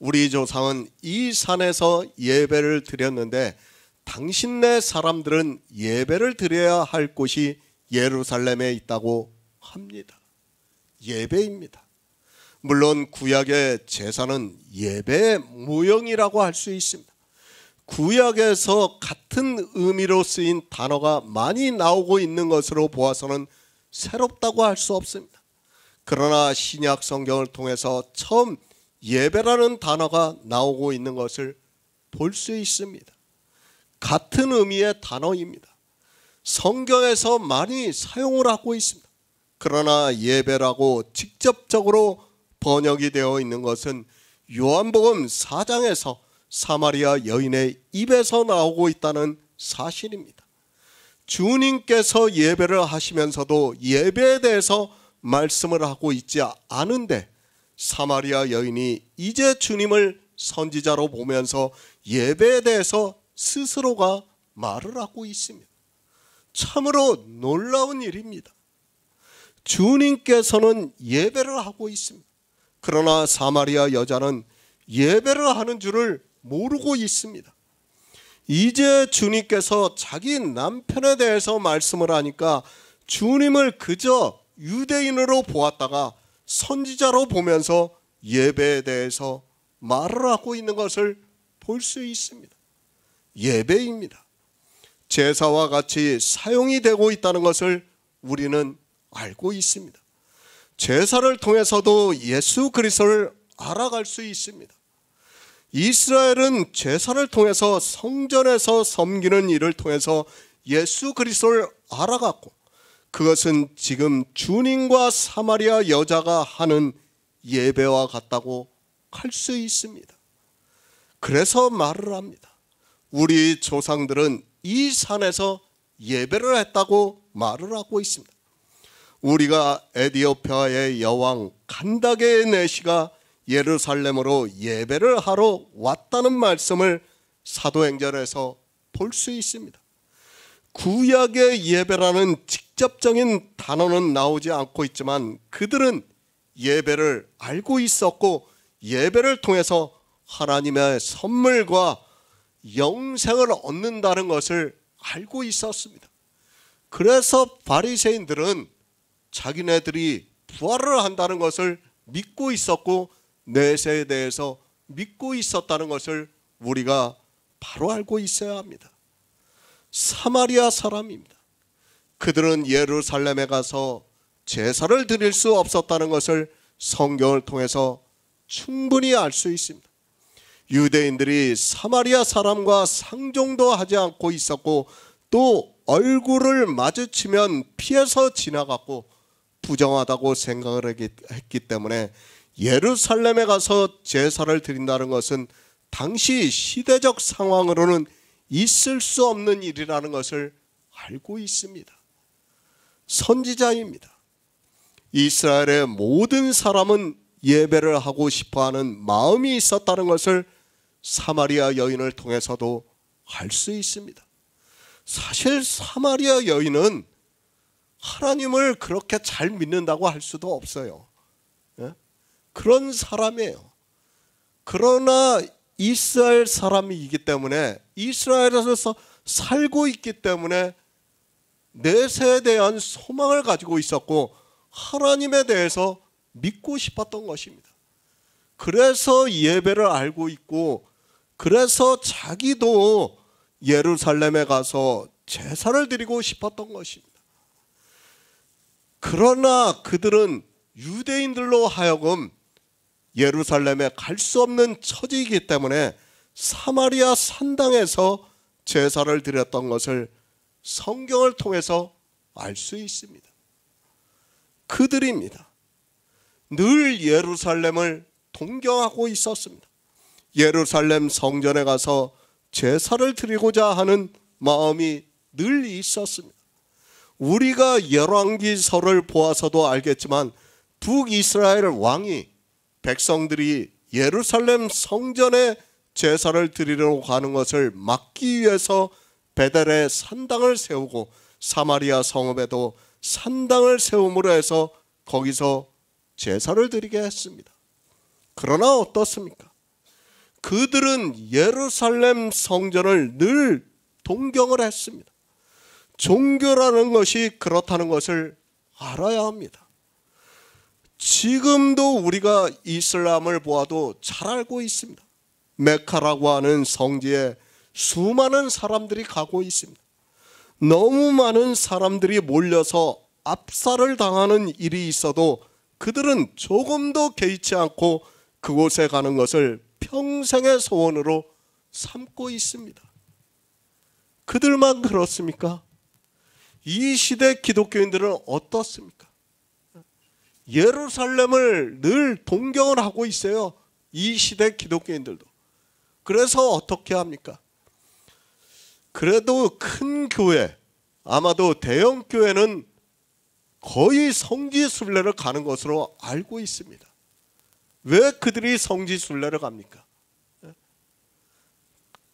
우리 조상은 이 산에서 예배를 드렸는데 당신네 사람들은 예배를 드려야 할 곳이 예루살렘에 있다고 합니다. 예배입니다. 물론 구약의 제사는 예배의 모형이라고 할 수 있습니다. 구약에서 같은 의미로 쓰인 단어가 많이 나오고 있는 것으로 보아서는 새롭다고 할 수 없습니다. 그러나 신약 성경을 통해서 처음 예배라는 단어가 나오고 있는 것을 볼 수 있습니다. 같은 의미의 단어입니다. 성경에서 많이 사용을 하고 있습니다. 그러나 예배라고 직접적으로 번역이 되어 있는 것은 요한복음 4장에서 사마리아 여인의 입에서 나오고 있다는 사실입니다. 주님께서 예배를 하시면서도 예배에 대해서 말씀을 하고 있지 않은데 사마리아 여인이 이제 주님을 선지자로 보면서 예배에 대해서 스스로가 말을 하고 있습니다. 참으로 놀라운 일입니다. 주님께서는 예배를 하고 있습니다. 그러나 사마리아 여자는 예배를 하는 줄을 모르고 있습니다. 이제 주님께서 자기 남편에 대해서 말씀을 하니까 주님을 그저 유대인으로 보았다가 선지자로 보면서 예배에 대해서 말을 하고 있는 것을 볼 수 있습니다. 예배입니다. 제사와 같이 사용이 되고 있다는 것을 우리는 알고 있습니다. 제사를 통해서도 예수 그리스도를 알아갈 수 있습니다. 이스라엘은 제사를 통해서 성전에서 섬기는 일을 통해서 예수 그리스도를 알아갔고 그것은 지금 주님과 사마리아 여자가 하는 예배와 같다고 할 수 있습니다. 그래서 말을 합니다. 우리 조상들은 이 산에서 예배를 했다고 말을 하고 있습니다. 우리가 에디오피아의 여왕 간다게의 내시가 예루살렘으로 예배를 하러 왔다는 말씀을 사도행전에서 볼 수 있습니다. 구약의 예배라는 직접적인 단어는 나오지 않고 있지만 그들은 예배를 알고 있었고 예배를 통해서 하나님의 선물과 영생을 얻는다는 것을 알고 있었습니다. 그래서 바리새인들은 자기네들이 부활을 한다는 것을 믿고 있었고 내세에 대해서 믿고 있었다는 것을 우리가 바로 알고 있어야 합니다. 사마리아 사람입니다. 그들은 예루살렘에 가서 제사를 드릴 수 없었다는 것을 성경을 통해서 충분히 알 수 있습니다. 유대인들이 사마리아 사람과 상종도 하지 않고 있었고 또 얼굴을 마주치면 피해서 지나갔고 부정하다고 생각을 했기 때문에 예루살렘에 가서 제사를 드린다는 것은 당시 시대적 상황으로는 있을 수 없는 일이라는 것을 알고 있습니다. 선지자입니다. 이스라엘의 모든 사람은 예배를 하고 싶어하는 마음이 있었다는 것을 사마리아 여인을 통해서도 알 수 있습니다. 사실 사마리아 여인은 하나님을 그렇게 잘 믿는다고 할 수도 없어요. 그런 사람이에요. 그러나 이스라엘 사람이기 때문에 이스라엘에서 살고 있기 때문에 내세에 대한 소망을 가지고 있었고 하나님에 대해서 믿고 싶었던 것입니다. 그래서 예배를 알고 있고 그래서 자기도 예루살렘에 가서 제사를 드리고 싶었던 것입니다. 그러나 그들은 유대인들로 하여금 예루살렘에 갈 수 없는 처지이기 때문에 사마리아 산당에서 제사를 드렸던 것을 성경을 통해서 알 수 있습니다. 그들입니다. 늘 예루살렘을 동경하고 있었습니다. 예루살렘 성전에 가서 제사를 드리고자 하는 마음이 늘 있었습니다. 우리가 열왕기서를 보아서도 알겠지만 북이스라엘 왕이 백성들이 예루살렘 성전에 제사를 드리러 가는 것을 막기 위해서 베델에 산당을 세우고 사마리아 성읍에도 산당을 세움으로 해서 거기서 제사를 드리게 했습니다. 그러나 어떻습니까? 그들은 예루살렘 성전을 늘 동경을 했습니다. 종교라는 것이 그렇다는 것을 알아야 합니다. 지금도 우리가 이슬람을 보아도 잘 알고 있습니다. 메카라고 하는 성지에 수많은 사람들이 가고 있습니다. 너무 많은 사람들이 몰려서 압살을 당하는 일이 있어도 그들은 조금도 개의치 않고 그곳에 가는 것을 평생의 소원으로 삼고 있습니다. 그들만 그렇습니까? 이 시대 기독교인들은 어떻습니까? 예루살렘을 늘 동경을 하고 있어요. 이 시대 기독교인들도. 그래서 어떻게 합니까? 그래도 큰 교회, 아마도 대형 교회는 거의 성지순례를 가는 것으로 알고 있습니다. 왜 그들이 성지순례를 갑니까?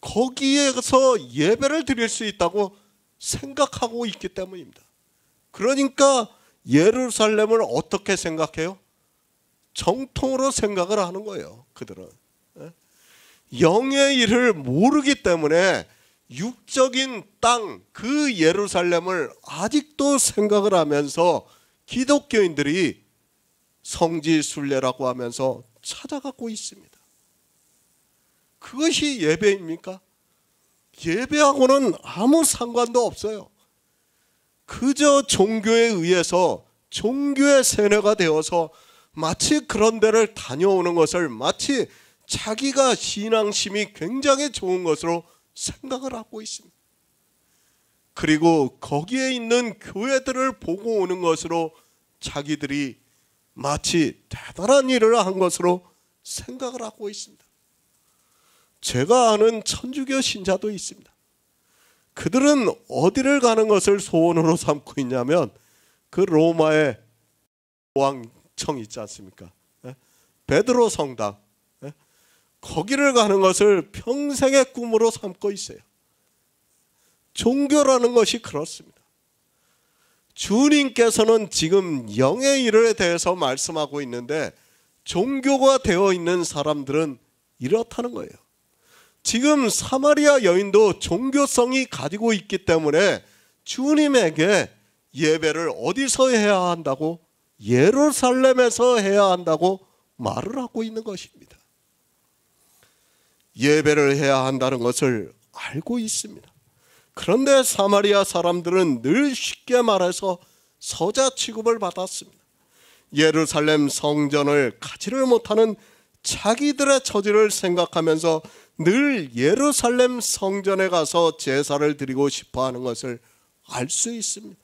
거기에서 예배를 드릴 수 있다고 생각하고 있기 때문입니다. 그러니까 예루살렘을 어떻게 생각해요? 정통으로 생각을 하는 거예요. 그들은 영의 일을 모르기 때문에 육적인 땅, 그 예루살렘을 아직도 생각을 하면서 기독교인들이 성지순례라고 하면서 찾아가고 있습니다. 그것이 예배입니까? 예배하고는 아무 상관도 없어요. 그저 종교에 의해서 종교의 세뇌가 되어서 마치 그런 데를 다녀오는 것을 마치 자기가 신앙심이 굉장히 좋은 것으로 생각을 하고 있습니다. 그리고 거기에 있는 교회들을 보고 오는 것으로 자기들이 마치 대단한 일을 한 것으로 생각을 하고 있습니다. 제가 아는 천주교 신자도 있습니다. 그들은 어디를 가는 것을 소원으로 삼고 있냐면 그 로마의 왕청 있지 않습니까? 베드로 성당, 거기를 가는 것을 평생의 꿈으로 삼고 있어요. 종교라는 것이 그렇습니다. 주님께서는 지금 영의 일에 대해서 말씀하고 있는데 종교가 되어 있는 사람들은 이렇다는 거예요. 지금 사마리아 여인도 종교성이 가지고 있기 때문에 주님에게 예배를 어디서 해야 한다고? 예루살렘에서 해야 한다고 말을 하고 있는 것입니다. 예배를 해야 한다는 것을 알고 있습니다. 그런데 사마리아 사람들은 늘 쉽게 말해서 서자 취급을 받았습니다. 예루살렘 성전을 가지를 못하는 자기들의 처지를 생각하면서 늘 예루살렘 성전에 가서 제사를 드리고 싶어 하는 것을 알 수 있습니다.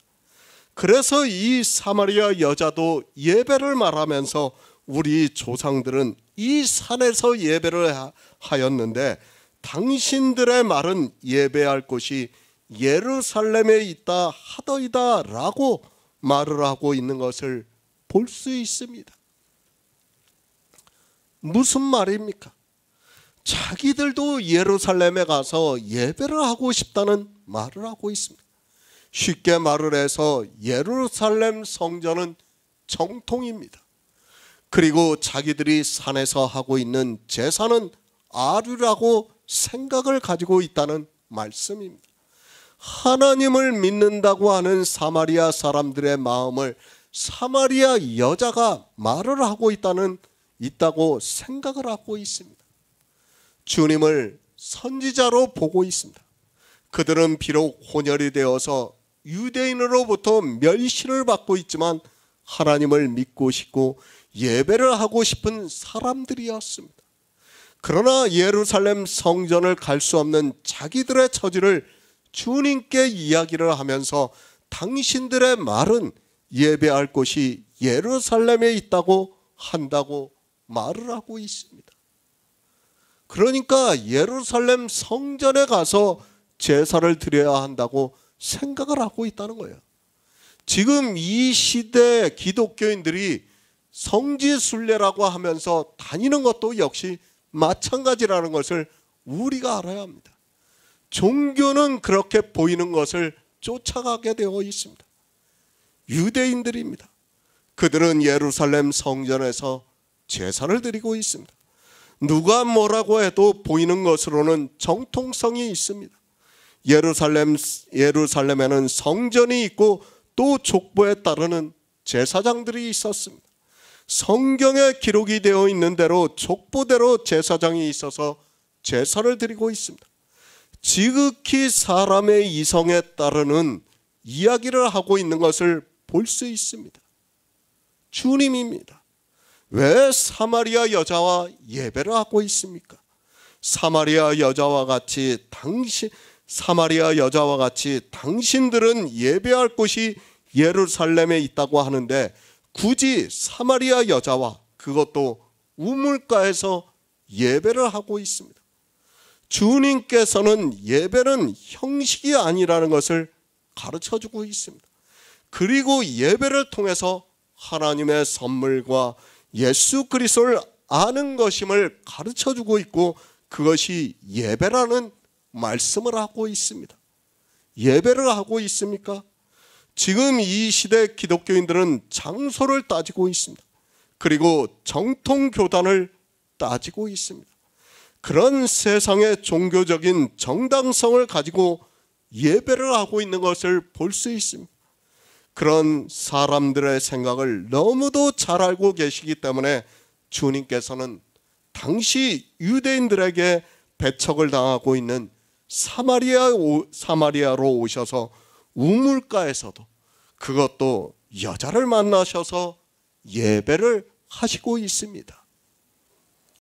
그래서 이 사마리아 여자도 예배를 말하면서 우리 조상들은 이 산에서 예배를 하였는데 당신들의 말은 예배할 곳이 예루살렘에 있다 하더이다 라고 말을 하고 있는 것을 볼 수 있습니다. 무슨 말입니까? 자기들도 예루살렘에 가서 예배를 하고 싶다는 말을 하고 있습니다. 쉽게 말을 해서 예루살렘 성전은 정통입니다. 그리고 자기들이 산에서 하고 있는 제사는 아류라고 생각을 가지고 있다는 말씀입니다. 하나님을 믿는다고 하는 사마리아 사람들의 마음을 사마리아 여자가 말을 하고 있다고 생각을 하고 있습니다. 주님을 선지자로 보고 있습니다. 그들은 비록 혼혈이 되어서 유대인으로부터 멸시를 받고 있지만 하나님을 믿고 싶고 예배를 하고 싶은 사람들이었습니다. 그러나 예루살렘 성전을 갈 수 없는 자기들의 처지를 주님께 이야기를 하면서 당신들의 말은 예배할 곳이 예루살렘에 있다고 한다고 말을 하고 있습니다. 그러니까 예루살렘 성전에 가서 제사를 드려야 한다고 생각을 하고 있다는 거예요. 지금 이 시대 기독교인들이 성지순례라고 하면서 다니는 것도 역시 마찬가지라는 것을 우리가 알아야 합니다. 종교는 그렇게 보이는 것을 쫓아가게 되어 있습니다. 유대인들입니다. 그들은 예루살렘 성전에서 제사를 드리고 있습니다. 누가 뭐라고 해도 보이는 것으로는 정통성이 있습니다. 예루살렘에는 성전이 있고 또 족보에 따르는 제사장들이 있었습니다. 성경에 기록이 되어 있는 대로 족보대로 제사장이 있어서 제사를 드리고 있습니다. 지극히 사람의 이성에 따르는 이야기를 하고 있는 것을 볼 수 있습니다. 주님입니다. 왜 사마리아 여자와 예배를 하고 있습니까? 사마리아 여자와 같이 당신들은 예배할 곳이 예루살렘에 있다고 하는데 굳이 사마리아 여자와 그것도 우물가에서 예배를 하고 있습니다. 주님께서는 예배는 형식이 아니라는 것을 가르쳐주고 있습니다. 그리고 예배를 통해서 하나님의 선물과 예수 그리스도를 아는 것임을 가르쳐주고 있고 그것이 예배라는 말씀을 하고 있습니다. 예배를 하고 있습니까? 지금 이 시대 기독교인들은 장소를 따지고 있습니다. 그리고 정통교단을 따지고 있습니다. 그런 세상의 종교적인 정당성을 가지고 예배를 하고 있는 것을 볼 수 있습니다. 그런 사람들의 생각을 너무도 잘 알고 계시기 때문에 주님께서는 당시 유대인들에게 배척을 당하고 있는 사마리아로 오셔서 우물가에서도 그것도 여자를 만나셔서 예배를 하시고 있습니다.